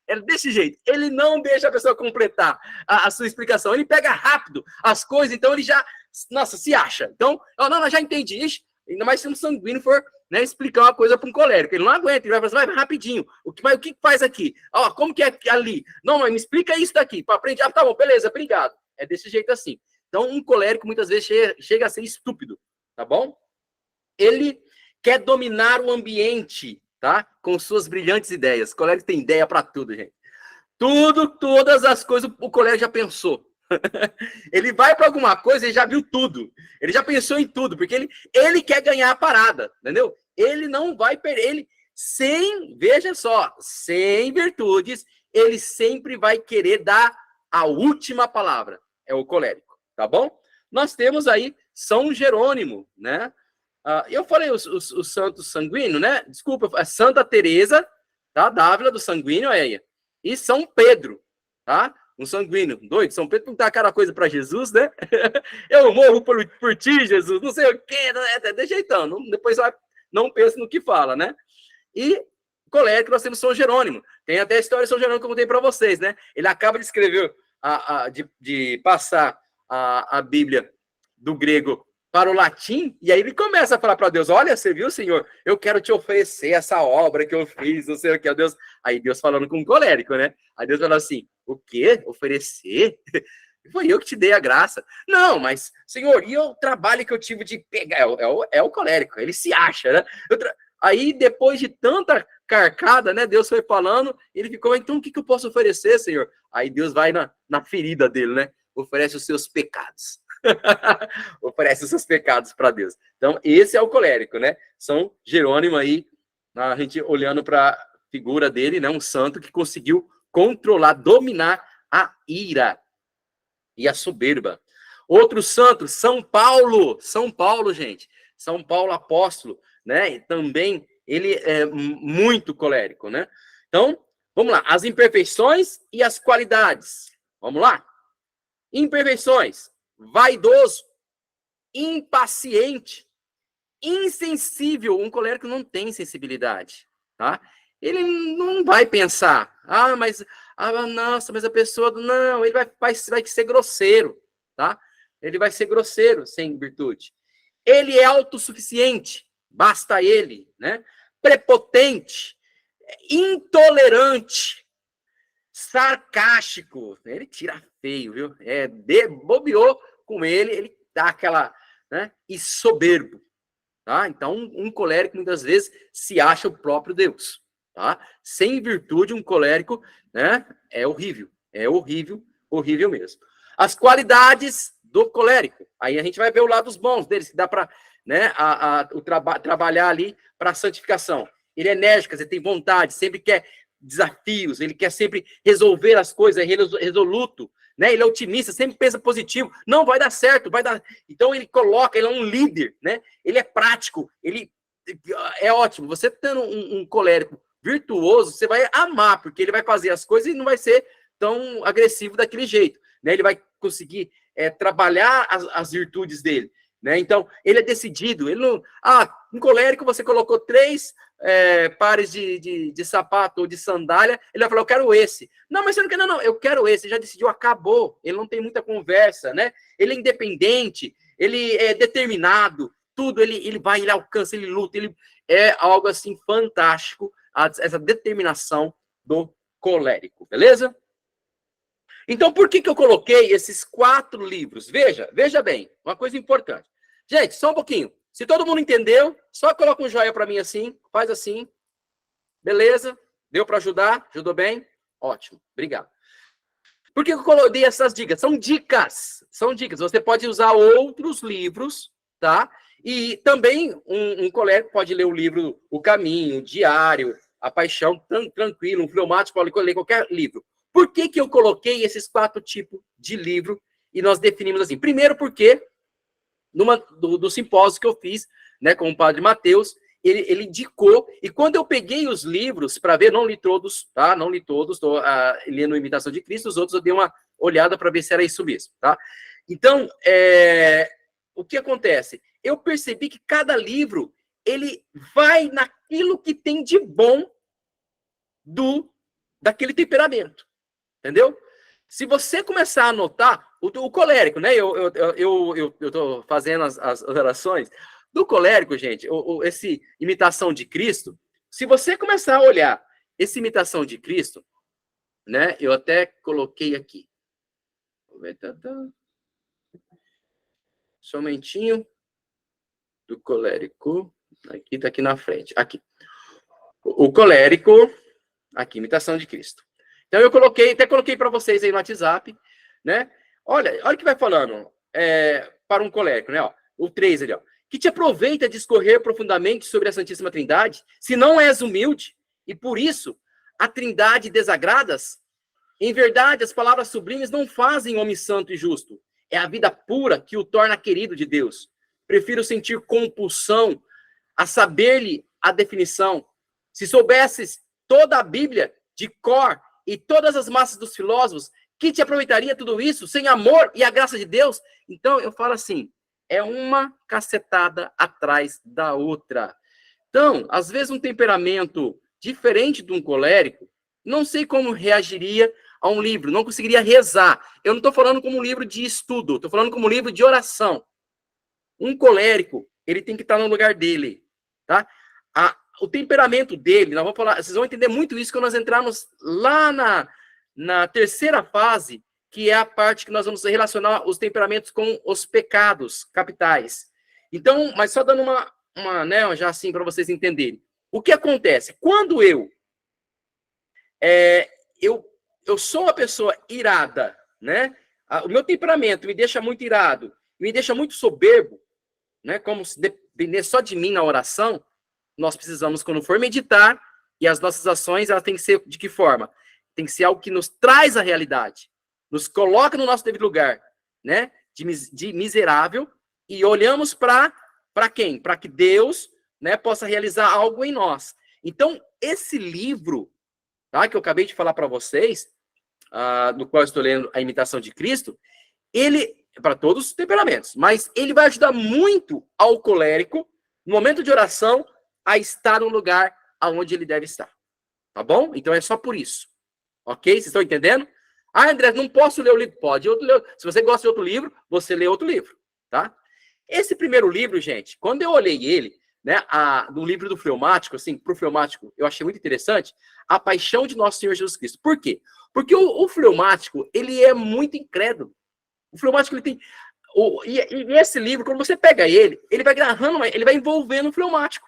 É desse jeito. Ele não deixa a pessoa completar a sua explicação. Ele pega rápido as coisas, então ele já nossa, se acha. Então, não, já entendi. Ixi, ainda mais se um sanguíneo for, né, explicar uma coisa para um colérico. Ele não aguenta, ele vai falar, vai rapidinho. O que faz aqui? Ó, como que é ali? Não, mas me explica isso daqui, para aprender. Ah, tá bom, beleza, obrigado. É desse jeito assim. Então, um colérico muitas vezes chega a ser estúpido, tá bom? Ele quer dominar o ambiente, tá? Com suas brilhantes ideias. O colérico tem ideia para tudo, gente. Todas as coisas o colérico já pensou. Ele vai para alguma coisa e já viu tudo. Ele já pensou em tudo, porque ele quer ganhar a parada, entendeu? Ele não vai perder. Veja só, sem virtudes, ele sempre vai querer dar a última palavra. É o colérico, tá bom? Nós temos aí São Jerônimo, né? Eu falei os santos sanguíneos, né? Desculpa, Santa Teresa, tá? Dávila do sanguíneo, aí. E São Pedro, tá? Um sanguíneo, doido. São Pedro perguntar aquela coisa para Jesus, né? Eu morro por ti, Jesus, não sei o quê, de jeitão. Depois não pensa no que fala, né? E colérico, nós temos São Jerônimo. Tem até a história de São Jerônimo que eu contei para vocês, né? Ele acaba de escrever, de passar a Bíblia do grego para o latim, e aí ele começa a falar para Deus, olha, você viu, Senhor? Eu quero te oferecer essa obra que eu fiz, não sei o que, Deus. Aí Deus falando com um colérico, né? Aí Deus falou assim, o quê? Oferecer? Foi eu que te dei a graça. Não, mas, Senhor, e o trabalho que eu tive de pegar? É o colérico, ele se acha, né? Aí, depois de tanta carcada, né? Deus foi falando, ele ficou, então o que eu posso oferecer, Senhor? Aí Deus vai na ferida dele, né? Oferece os seus pecados. Oferece os seus pecados para Deus. Então, esse é o colérico, né? São Jerônimo aí, a gente olhando para a figura dele, né? Um santo que conseguiu controlar, dominar a ira e a soberba. Outro santo, São Paulo, gente. São Paulo apóstolo, né? E também ele é muito colérico, né? Então, vamos lá. As imperfeições e as qualidades. Vamos lá? Imperfeições. Vaidoso, impaciente, insensível. Um colérico não tem sensibilidade, tá? Ele não vai pensar, nossa, mas a pessoa, não, ele vai ser grosseiro, tá? Ele vai ser grosseiro, sem virtude. Ele é autossuficiente, basta ele, né? Prepotente, intolerante, sarcástico, ele tira feio, viu? Bobeou com ele dá aquela, né? E soberbo, tá? Então, um colérico muitas vezes se acha o próprio Deus, tá? Sem virtude, um colérico, né? É horrível mesmo. As qualidades do colérico, aí a gente vai ver o lado dos bons deles, que dá para, né? Trabalhar ali para a santificação. Ele é enérgico, ele tem vontade, sempre quer desafios, ele quer sempre resolver as coisas, é resoluto, né? Ele é otimista, sempre pensa positivo. Não, vai dar certo, vai dar. Então ele é um líder, né? Ele é prático, ele é ótimo. Você tendo um colérico virtuoso, você vai amar, porque ele vai fazer as coisas e não vai ser tão agressivo daquele jeito, né? Ele vai conseguir trabalhar as virtudes dele, né? Então ele é decidido. Ele não. Um colérico você colocou 3 pares de sapato ou de sandália, ele vai falar, eu quero esse. Não, mas você não quer, não, eu quero esse, já decidiu, acabou. Ele não tem muita conversa, né? Ele é independente, ele é determinado, tudo, ele vai, ele alcança, ele luta, ele é algo assim fantástico, essa determinação do colérico, beleza? Então, por que eu coloquei esses 4 livros? Veja bem, uma coisa importante. Gente, só um pouquinho. Se todo mundo entendeu, só coloca um joinha para mim assim, faz assim. Beleza? Deu para ajudar? Ajudou bem? Ótimo, obrigado. Por que eu coloquei essas dicas? São dicas. Você pode usar outros livros, tá? E também um colega pode ler o livro O Caminho, o Diário, A Paixão, tranquilo, um fleumático, pode ler qualquer livro. Por que eu coloquei esses 4 tipos de livro e nós definimos assim? Primeiro porque do simpósio que eu fiz, né, com o padre Mateus, ele indicou, e quando eu peguei os livros para ver, não li todos, tá? Não li todos, estou lendo Imitação de Cristo, os outros eu dei uma olhada para ver se era isso mesmo, tá? Então, o que acontece? Eu percebi que cada livro, ele vai naquilo que tem de bom daquele temperamento, entendeu? Se você começar a anotar, o colérico, né? Eu tô fazendo as orações. Do colérico, gente, esse imitação de Cristo, se você começar a olhar essa imitação de Cristo, né? Eu até coloquei aqui. Vou ver, só um momentinho. Do colérico. Aqui, tá aqui na frente. Aqui. O colérico, aqui, imitação de Cristo. Então eu até coloquei para vocês aí no WhatsApp, né? Olha o que vai falando para um colérico, né? Ó, o 3 ali, ó. Que te aproveita discorrer profundamente sobre a Santíssima Trindade, se não és humilde, e por isso a Trindade desagradas? Em verdade, as palavras sublimes não fazem homem santo e justo. É a vida pura que o torna querido de Deus. Prefiro sentir compulsão a saber-lhe a definição. Se soubesses toda a Bíblia de cor e todas as massas dos filósofos, que te aproveitaria tudo isso sem amor e a graça de Deus? Então, eu falo assim, é uma cacetada atrás da outra. Então, às vezes um temperamento diferente de um colérico, não sei como reagiria a um livro, não conseguiria rezar. Eu não estou falando como um livro de estudo, estou falando como um livro de oração. Um colérico, ele tem que estar no lugar dele, tá? O temperamento dele, nós vamos falar, vocês vão entender muito isso quando nós entrarmos lá na terceira fase, que é a parte que nós vamos relacionar os temperamentos com os pecados capitais. Então, mas só dando uma né, já assim para vocês entenderem. O que acontece? Quando eu sou uma pessoa irada, né? O meu temperamento me deixa muito irado, me deixa muito soberbo, né? Como se depender só de mim na oração, nós precisamos, quando for meditar, e as nossas ações, elas têm que ser de que forma? Tem que ser algo que nos traz a realidade, nos coloca no nosso devido lugar, né? De miserável, e olhamos para quem? Para que Deus, né, possa realizar algo em nós. Então, esse livro, tá, que eu acabei de falar para vocês, no qual eu estou lendo A Imitação de Cristo, ele é para todos os temperamentos, mas ele vai ajudar muito ao colérico, no momento de oração, a estar no lugar aonde ele deve estar. Tá bom? Então é só por isso. Ok? Vocês estão entendendo? Ah, André, não posso ler o livro? Pode. Se você gosta de outro livro, você lê outro livro. Tá? Esse primeiro livro, gente, quando eu olhei ele, né, no livro do Fleumático, assim, pro Fleumático, eu achei muito interessante, A Paixão de Nosso Senhor Jesus Cristo. Por quê? Porque o Fleumático, ele é muito incrédulo. O Fleumático, ele tem... E esse livro, quando você pega ele vai agarrando, ele vai envolvendo o Fleumático.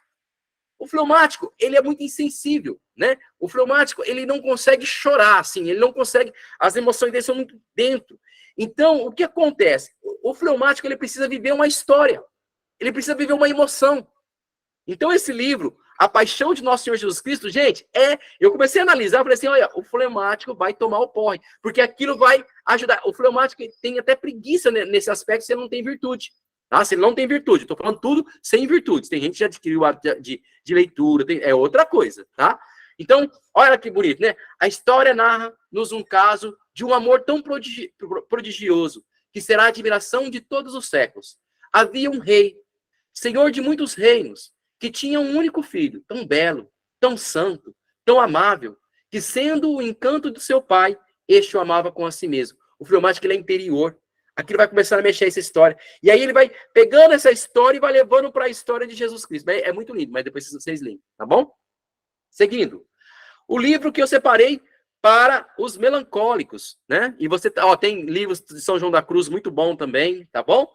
O fleumático, ele é muito insensível, né? O fleumático, ele não consegue chorar, assim, ele não consegue... As emoções dele são muito dentro. Então, o que acontece? O fleumático, ele precisa viver uma história. Ele precisa viver uma emoção. Então, esse livro, A Paixão de Nosso Senhor Jesus Cristo, gente, eu comecei a analisar, falei assim, olha, o fleumático vai tomar o porre, porque aquilo vai ajudar. O fleumático tem até preguiça nesse aspecto se ele não tem virtude. Tá? Se ele não tem virtude, estou falando tudo sem virtudes. Tem gente que já adquiriu o hábito de leitura, é outra coisa, tá? Então, olha que bonito, né? A história narra-nos um caso de um amor tão prodigioso, que será a admiração de todos os séculos. Havia um rei, senhor de muitos reinos, que tinha um único filho, tão belo, tão santo, tão amável, que sendo o encanto do seu pai, este o amava com a si mesmo. O fleumático, ele é interior. Aquilo vai começando a mexer essa história. E aí ele vai pegando essa história e vai levando para a história de Jesus Cristo. É muito lindo, mas depois vocês leem, tá bom? Seguindo. O livro que eu separei para os melancólicos, né? E você, tem livros de São João da Cruz muito bom também, tá bom?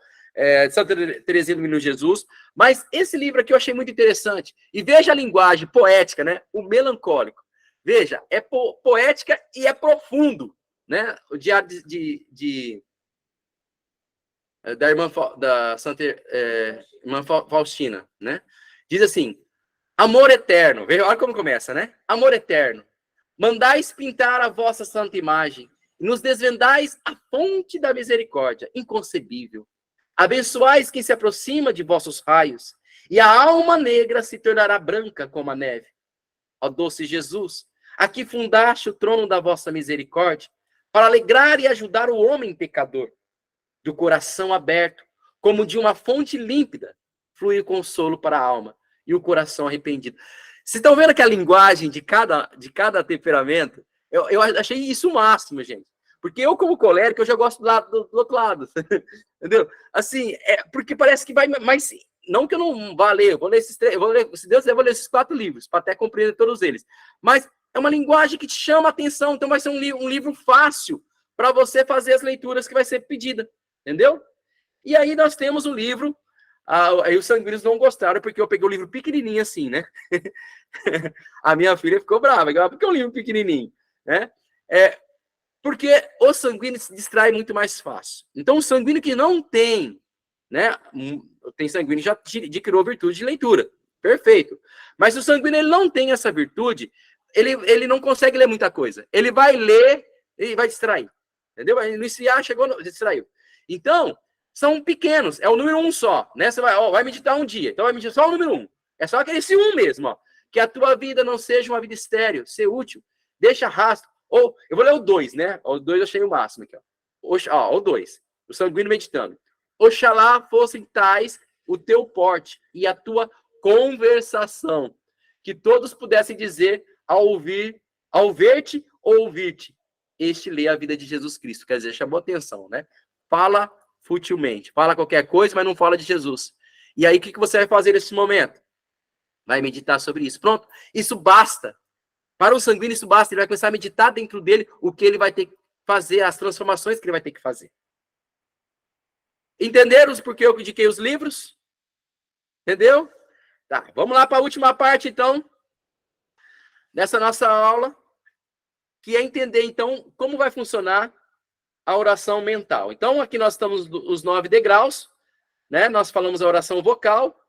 Santa Teresinha do Menino Jesus. Mas esse livro aqui eu achei muito interessante. E veja a linguagem poética, né? O melancólico. Veja, é poética e é profundo, né? O diário da irmã da Santa irmã Faustina, né? Diz assim: amor eterno, veja, olha como começa, né? Amor eterno, mandais pintar a vossa santa imagem e nos desvendais a fonte da misericórdia, inconcebível. Abençoais quem se aproxima de vossos raios e a alma negra se tornará branca como a neve. Ó doce Jesus, aqui fundaste o trono da vossa misericórdia para alegrar e ajudar o homem pecador. Do coração aberto, como de uma fonte límpida, flui o consolo para a alma e o coração arrependido. Vocês estão vendo que a linguagem de cada temperamento, eu achei isso o máximo, gente. Porque eu, como colérico, eu já gosto do outro lado. Entendeu? Assim, porque parece que vai... Mas não que eu não vá ler, eu vou ler esses três, se Deus quiser, eu vou ler esses 4 livros, para até compreender todos eles. Mas é uma linguagem que te chama a atenção, então vai ser um livro fácil para você fazer as leituras que vai ser pedida. Entendeu? E aí nós temos o livro... aí os sanguíneos não gostaram, porque eu peguei o livro pequenininho assim, né? A minha filha ficou brava, porque é um livro pequenininho, né? Porque o sanguíneo se distrai muito mais fácil. Então, o sanguíneo que não tem, né? Tem sanguíneo que já adquiriu a virtude de leitura. Perfeito. Mas o sanguíneo ele não tem essa virtude, ele não consegue ler muita coisa. Ele vai ler e vai distrair. Entendeu? Aí no esfriar, chegou, distraiu. Então, são pequenos, é o número 1 só, né? Você vai meditar um dia, então vai meditar só o número 1. É só esse 1 mesmo, ó. Que a tua vida não seja uma vida estéril, ser útil, deixa rastro. Ou, eu vou ler o 2, né? O 2 eu achei o máximo aqui, ó. O 2, o sanguíneo meditando. Oxalá fossem tais o teu porte e a tua conversação, que todos pudessem dizer ao ver-te ou ouvir-te, este lê a vida de Jesus Cristo. Quer dizer, chamou atenção, né? Fala futilmente. Fala qualquer coisa, mas não fala de Jesus. E aí, o que você vai fazer nesse momento? Vai meditar sobre isso. Pronto. Isso basta. Para o sanguíneo, isso basta. Ele vai começar a meditar dentro dele o que ele vai ter que fazer, as transformações que ele vai ter que fazer. Entenderam porque eu indiquei os livros? Entendeu? Tá, vamos lá para a última parte, então, nessa nossa aula, que é entender, então, como vai funcionar a oração mental. Então, aqui nós estamos os 9 degraus, né? Nós falamos a oração vocal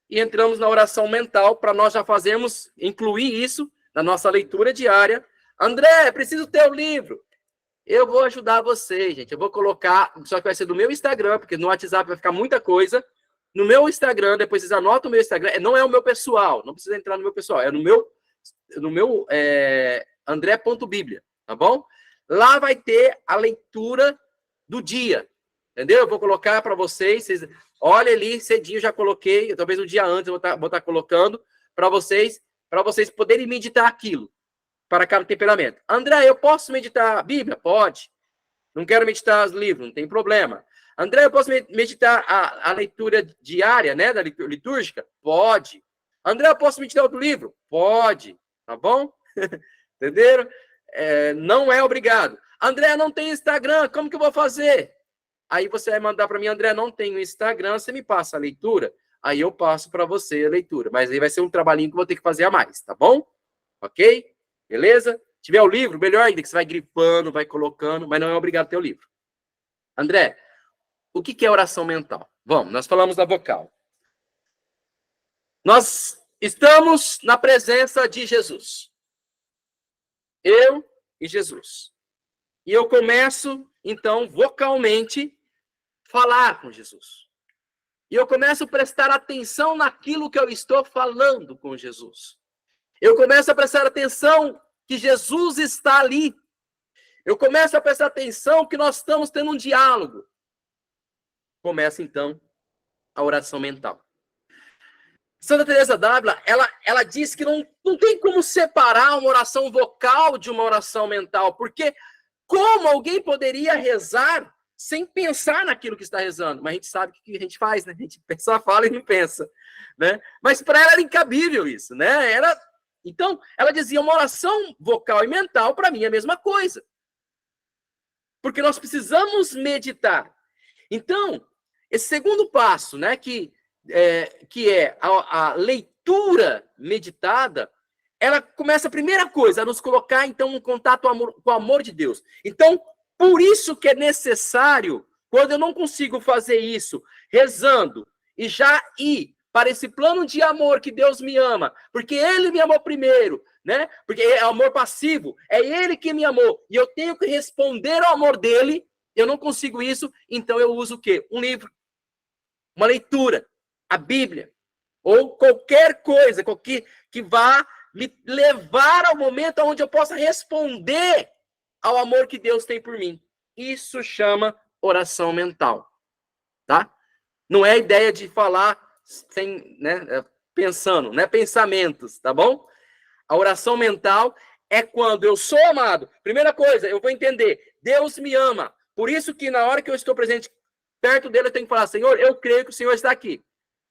e entramos na oração mental para nós já fazermos, incluir isso na nossa leitura diária. André, preciso ter o livro. Eu vou ajudar vocês, gente. Eu vou colocar, só que vai ser do meu Instagram, porque no WhatsApp vai ficar muita coisa. No meu Instagram, depois vocês anotam o meu Instagram. Não é o meu pessoal, não precisa entrar no meu pessoal. É no meu andré.biblia, tá bom? Lá vai ter a leitura do dia, entendeu? Eu vou colocar para vocês, olha ali, cedinho já coloquei, talvez um dia antes eu vou estar colocando para vocês poderem meditar aquilo, para cada temperamento. André, eu posso meditar a Bíblia? Pode. Não quero meditar os livros, não tem problema. André, eu posso meditar a leitura diária, né, da litúrgica? Pode. André, eu posso meditar outro livro? Pode. Tá bom? Entenderam? Não é obrigado. André, não tem Instagram, como que eu vou fazer? Aí você vai mandar para mim, André, não tenho Instagram, você me passa a leitura? Aí eu passo para você a leitura. Mas aí vai ser um trabalhinho que eu vou ter que fazer a mais, tá bom? Ok? Beleza? Se tiver o livro, melhor ainda, que você vai grifando, vai colocando, mas não é obrigado a ter o livro. André, o que é oração mental? Vamos, nós falamos da vocal. Nós estamos na presença de Jesus. Eu e Jesus. E eu começo, então, vocalmente, falar com Jesus. E eu começo a prestar atenção naquilo que eu estou falando com Jesus. Eu começo a prestar atenção que Jesus está ali. Eu começo a prestar atenção que nós estamos tendo um diálogo. Começa, então, a oração mental. Santa Teresa d'Ávila, ela diz que não tem como separar uma oração vocal de uma oração mental, porque como alguém poderia rezar sem pensar naquilo que está rezando? Mas a gente sabe o que a gente faz, né? A gente pensa, fala e não pensa, né? Mas para ela era incabível isso, né? Então, ela dizia, uma oração vocal e mental, para mim, é a mesma coisa. Porque nós precisamos meditar. Então, esse segundo passo, né, que é a leitura meditada, ela começa a primeira coisa, a nos colocar, então, em contato com o amor de Deus. Então, por isso que é necessário, quando eu não consigo fazer isso, rezando, e já ir para esse plano de amor que Deus me ama, porque Ele me amou primeiro, né? Porque é amor passivo, é Ele que me amou, e eu tenho que responder ao amor dEle, eu não consigo isso, então eu uso o quê? Um livro, uma leitura, a Bíblia, ou qualquer coisa que vá me levar ao momento onde eu possa responder ao amor que Deus tem por mim. Isso chama oração mental, tá? Não é a ideia de falar sem, né, pensando, né, pensamentos, tá bom? A oração mental é quando eu sou amado. Primeira coisa, eu vou entender, Deus me ama. Por isso que na hora que eu estou presente perto dele, eu tenho que falar, Senhor, eu creio que o Senhor está aqui.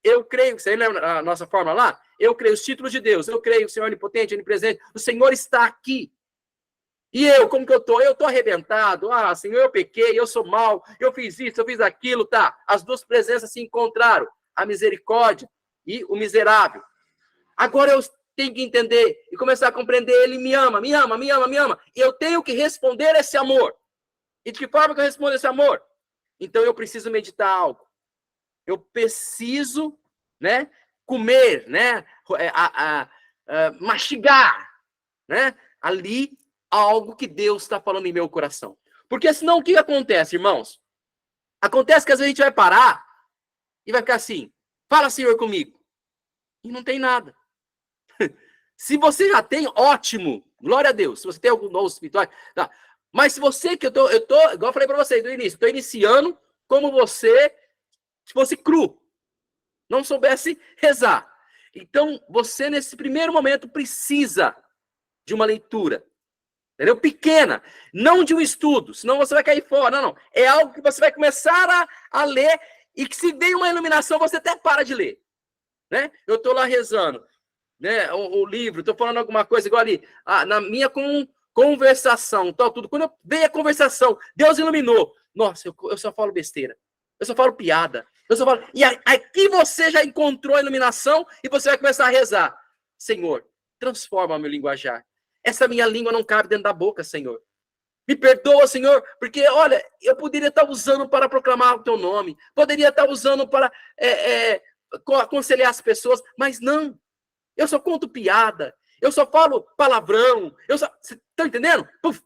Eu creio, você lembra a nossa forma lá? Eu creio os títulos de Deus, eu creio o Senhor onipotente, onipresente, o Senhor está aqui. E eu, como que eu tô? Eu tô arrebentado. Ah, Senhor, eu pequei, eu sou mau, eu fiz isso, eu fiz aquilo, tá? As duas presenças se encontraram, a misericórdia e o miserável. Agora eu tenho que entender e começar a compreender, ele me ama, me ama, me ama, me ama. E eu tenho que responder esse amor. E de que forma que eu respondo esse amor? Então eu preciso meditar algo. Eu preciso, né, comer, né, mastigar, né, ali algo que Deus está falando em meu coração. Porque senão o que acontece, irmãos? Acontece que às vezes a gente vai parar e vai ficar assim, fala, Senhor, comigo. E não tem nada. Se você já tem, ótimo, glória a Deus. Se você tem algum novo espiritual, tá. Mas se você, que eu tô, igual eu falei para vocês no início, estou iniciando como você, se fosse cru, não soubesse rezar. Então, você, nesse primeiro momento, precisa de uma leitura, entendeu? Pequena, não de um estudo, senão você vai cair fora. Não, não. É algo que você vai começar a ler e que se vem uma iluminação, você até para de ler, né? Eu estou lá rezando, né? O livro, estou falando alguma coisa igual ali, na minha conversação, tal, tudo. Quando eu veio a conversação, Deus iluminou. Nossa, eu só falo besteira. Eu só falo piada. Eu só falo... E aqui você já encontrou a iluminação e você vai começar a rezar. Senhor, transforma meu linguajar. Essa minha língua não cabe dentro da boca, Senhor. Me perdoa, Senhor, porque, olha, eu poderia estar usando para proclamar o teu nome. Poderia estar usando para aconselhar as pessoas, mas não. Eu só conto piada. Eu só falo palavrão. Você está entendendo? Puf,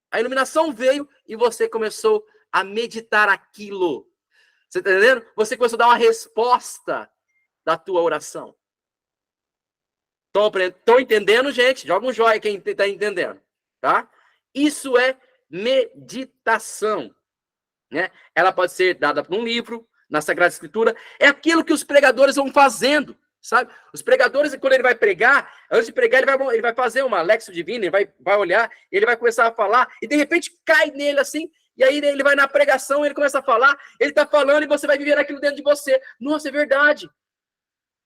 a iluminação veio e você começou a meditar aquilo. Você está entendendo? Você começou a dar uma resposta da tua oração. Estão entendendo, gente? Joga um joinha quem está entendendo. Tá? Isso é meditação. Né? Ela pode ser dada por um livro, na Sagrada Escritura. É aquilo que os pregadores vão fazendo. Sabe? Os pregadores, quando ele vai pregar, antes de pregar, ele vai fazer uma Lexio Divina, ele vai olhar, ele vai começar a falar, e de repente cai nele assim, e aí ele vai na pregação, ele começa a falar, ele está falando e você vai viver aquilo dentro de você. Nossa, é verdade.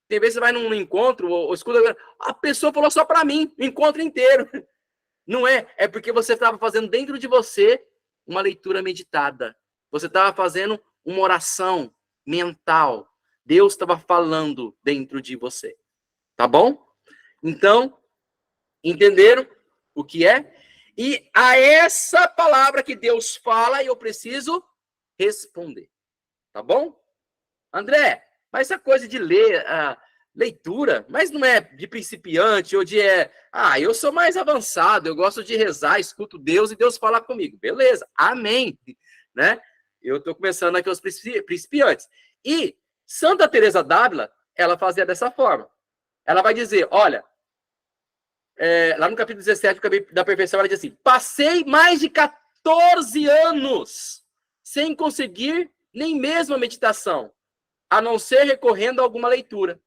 Tem vezes você vai num encontro, ou escuta, a pessoa falou só para mim, o encontro inteiro. Não é, é porque você estava fazendo dentro de você uma leitura meditada. Você estava fazendo uma oração mental. Deus estava falando dentro de você. Tá bom? Então, entenderam o que é? E a essa palavra que Deus fala, eu preciso responder. Tá bom? André, mas essa coisa de ler, leitura, mas não é de principiante ou de... eu sou mais avançado, eu gosto de rezar, escuto Deus e Deus fala comigo. Beleza, amém. Né? Eu estou começando aqui os principiantes. E Santa Teresa d'Ávila, ela fazia dessa forma. Ela vai dizer, olha, lá no capítulo 17 da perfeição, ela diz assim, passei mais de 14 anos sem conseguir nem mesmo a meditação, a não ser recorrendo a alguma leitura.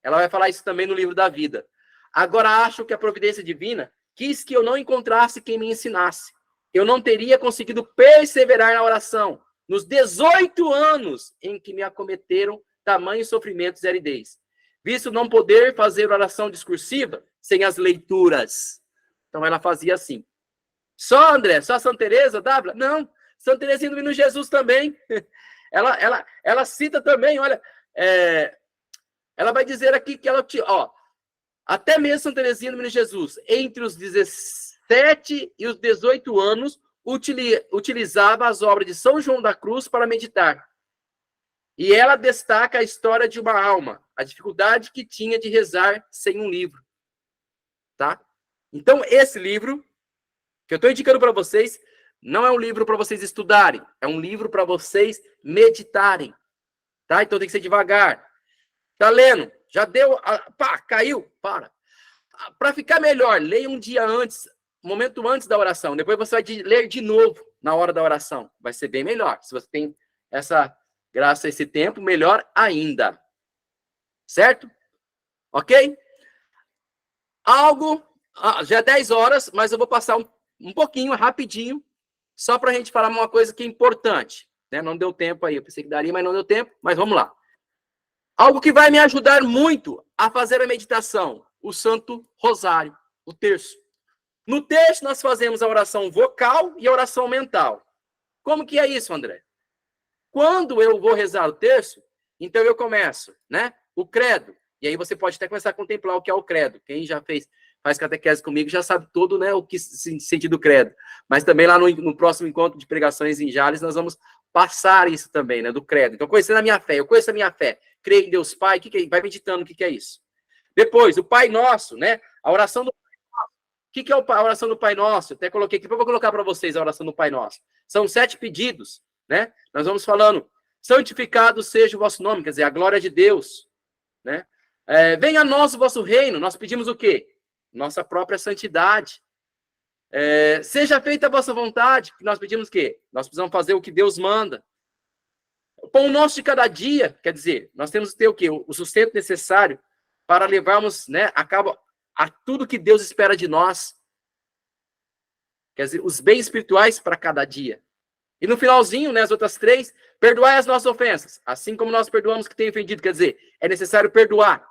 Ela vai falar isso também no livro da vida. Agora acho que a providência divina quis que eu não encontrasse quem me ensinasse. Eu não teria conseguido perseverar na oração nos 18 anos em que me acometeram tamanhos sofrimentos e aridez, visto não poder fazer oração discursiva sem as leituras. Então ela fazia assim. Só, André? Só Santa Teresa d'Ávila? Não. Santa Teresinha do Menino Jesus também. Ela cita também, olha, ela vai dizer aqui que ela, até mesmo Santa Teresinha do Menino Jesus, entre os 17 e os 18 anos, utilizava as obras de São João da Cruz para meditar. E ela destaca a história de uma alma, a dificuldade que tinha de rezar sem um livro. Tá? Então, esse livro, que eu estou indicando para vocês, não é um livro para vocês estudarem, é um livro para vocês meditarem. Tá? Então, tem que ser devagar. Tá lendo? Já deu... caiu? Para ficar melhor, leia um dia antes, um momento antes da oração. Depois você vai ler de novo na hora da oração. Vai ser bem melhor. Se você tem essa graça, esse tempo, melhor ainda. Certo? Ok? já é 10 horas, mas eu vou passar um pouquinho, rapidinho, só para a gente falar uma coisa que é importante. Né? Não deu tempo aí, eu pensei que daria, mas não deu tempo, mas vamos lá. Algo que vai me ajudar muito a fazer a meditação, o Santo Rosário, o terço. No terço, nós fazemos a oração vocal e a oração mental. Como que é isso, André? Quando eu vou rezar o terço, então eu começo, né? O credo. E aí você pode até começar a contemplar o que é o credo. Quem já faz catequese comigo já sabe todo, né, o que sentido do credo. Mas também lá no próximo encontro de pregações em Jales, nós vamos passar isso também, né, do credo. Então, conhecendo a minha fé, eu conheço a minha fé. Creio em Deus Pai, vai meditando o que é isso. Depois, o Pai Nosso, né? A oração do Pai Nosso. O que é a oração do Pai Nosso? Eu até coloquei aqui, depois eu vou colocar para vocês a oração do Pai Nosso. São 7 pedidos, né? Nós vamos falando, santificado seja o vosso nome, quer dizer, a glória de Deus, né? Venha a nós o vosso reino, nós pedimos o quê? Nossa própria santidade. Seja feita a vossa vontade, nós pedimos o quê? Nós precisamos fazer o que Deus manda. O pão nosso de cada dia, quer dizer, nós temos que ter o quê? O sustento necessário para levarmos, né, a tudo que Deus espera de nós. Quer dizer, os bens espirituais para cada dia. E no finalzinho, né, as outras 3, perdoai as nossas ofensas, assim como nós perdoamos que tem ofendido. Quer dizer, é necessário perdoar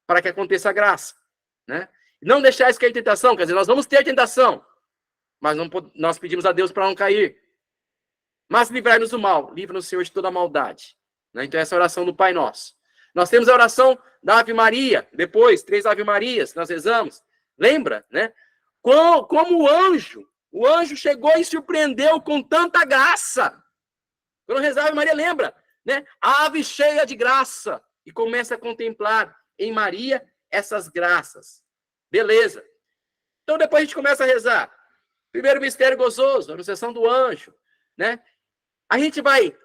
para que aconteça a graça, né? Não deixar cair tentação, quer dizer, nós vamos ter tentação, mas nós pedimos a Deus para não cair. Mas livrai-nos do mal, livra-nos, Senhor, de toda a maldade. Né? Então, essa é a oração do Pai Nosso. Nós temos a oração da Ave Maria, depois, 3 Ave Marias, nós rezamos. Lembra, né? Como o anjo chegou e surpreendeu com tanta graça. Quando rezava a Ave Maria, lembra, né? Ave cheia de graça. E começa a contemplar em Maria essas graças. Beleza. Então, depois a gente começa a rezar. Primeiro mistério gozoso, a anunciação do anjo, né? A gente vai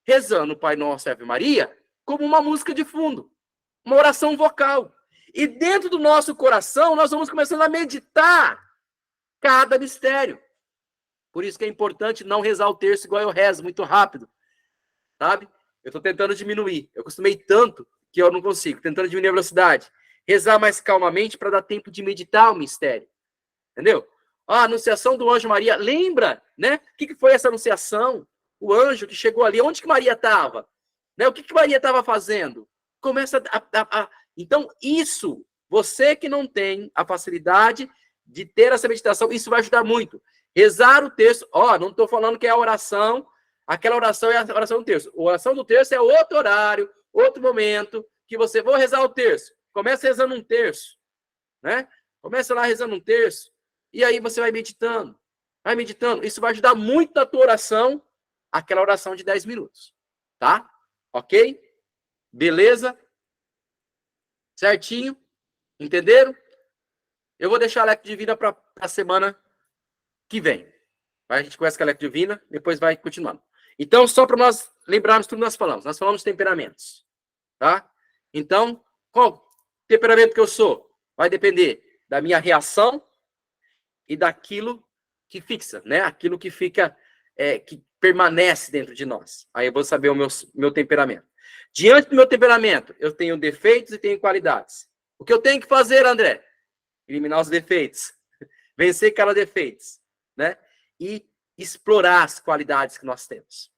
rezando o Pai Nosso e Ave Maria como uma música de fundo, uma oração vocal. E dentro do nosso coração, nós vamos começando a meditar cada mistério. Por isso que é importante não rezar o terço igual eu rezo, muito rápido. Sabe? Eu estou tentando diminuir. Eu acostumei tanto que eu não consigo. Tentando diminuir a velocidade. Rezar mais calmamente para dar tempo de meditar o mistério. Entendeu? A anunciação do anjo Maria. Lembra, né? O que foi essa anunciação? O anjo que chegou ali. Onde que Maria estava? Né? O que Maria estava fazendo? Começa Então, isso, você que não tem a facilidade de ter essa meditação, isso vai ajudar muito. Rezar o terço, não estou falando que é a oração, aquela oração é a oração do terço. A oração do terço é outro horário, outro momento, que você, vou rezar o terço. Começa rezando um terço, né? Começa lá rezando um terço, e aí você vai meditando. Isso vai ajudar muito na tua oração, aquela oração de 10 minutos, tá? Ok? Beleza? Certinho? Entenderam? Eu vou deixar a Lectio Divina para a semana que vem. A gente começa com a Lectio Divina, depois vai continuando. Então, só para nós lembrarmos tudo que nós falamos. Nós falamos de temperamentos, tá? Então, qual temperamento que eu sou? Vai depender da minha reação e daquilo que fixa, né? Aquilo que fica, que permanece dentro de nós. Aí eu vou saber o meu temperamento. Diante do meu temperamento, eu tenho defeitos e tenho qualidades. O que eu tenho que fazer, André? Eliminar os defeitos. Vencer cada defeitos, né? E explorar as qualidades que nós temos.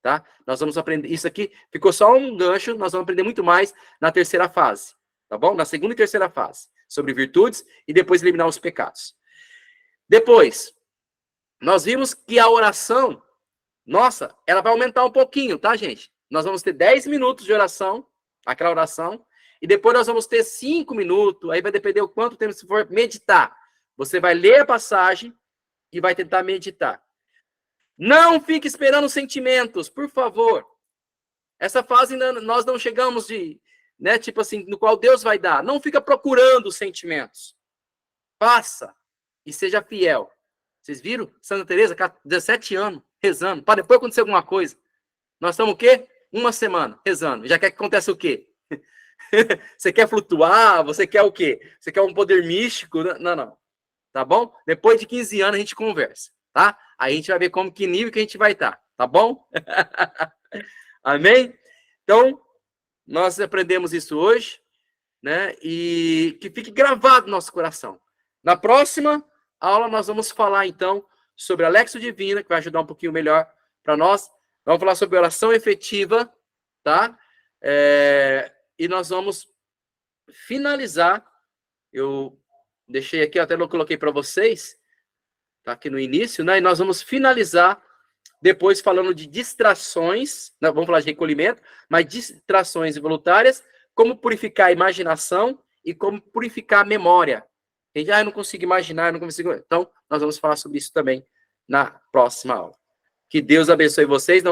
Tá? Nós vamos aprender. Isso aqui ficou só um gancho, nós vamos aprender muito mais na terceira fase, tá bom? Na segunda e terceira fase, sobre virtudes e depois eliminar os pecados. Depois, nós vimos que a oração, nossa, ela vai aumentar um pouquinho, tá, gente? Nós vamos ter 10 minutos de oração, aquela oração, e depois nós vamos ter 5 minutos, aí vai depender o quanto tempo você for meditar. Você vai ler a passagem e vai tentar meditar. Não fique esperando sentimentos, por favor. Essa fase nós não chegamos né, tipo assim, no qual Deus vai dar. Não fica procurando sentimentos. Faça e seja fiel. Vocês viram? Santa Teresa, 17 anos, rezando, para depois acontecer alguma coisa. Nós estamos o quê? 1 semana rezando. Já quer que aconteça o quê? Você quer flutuar? Você quer o quê? Você quer um poder místico? Não. Tá bom? Depois de 15 anos a gente conversa, tá? Aí a gente vai ver que nível que a gente vai estar, tá bom? Amém? Então, nós aprendemos isso hoje, né? E que fique gravado no nosso coração. Na próxima aula, nós vamos falar, então, sobre a Lexio Divina, que vai ajudar um pouquinho melhor para nós. Vamos falar sobre oração efetiva, tá? E nós vamos finalizar. Eu deixei aqui, até não coloquei para vocês, tá aqui no início, né? E nós vamos finalizar depois falando de distrações, não, vamos falar de recolhimento, mas distrações involuntárias, como purificar a imaginação e como purificar a memória. Eu não consigo imaginar, eu não consigo... Então, nós vamos falar sobre isso também na próxima aula. Que Deus abençoe vocês. Não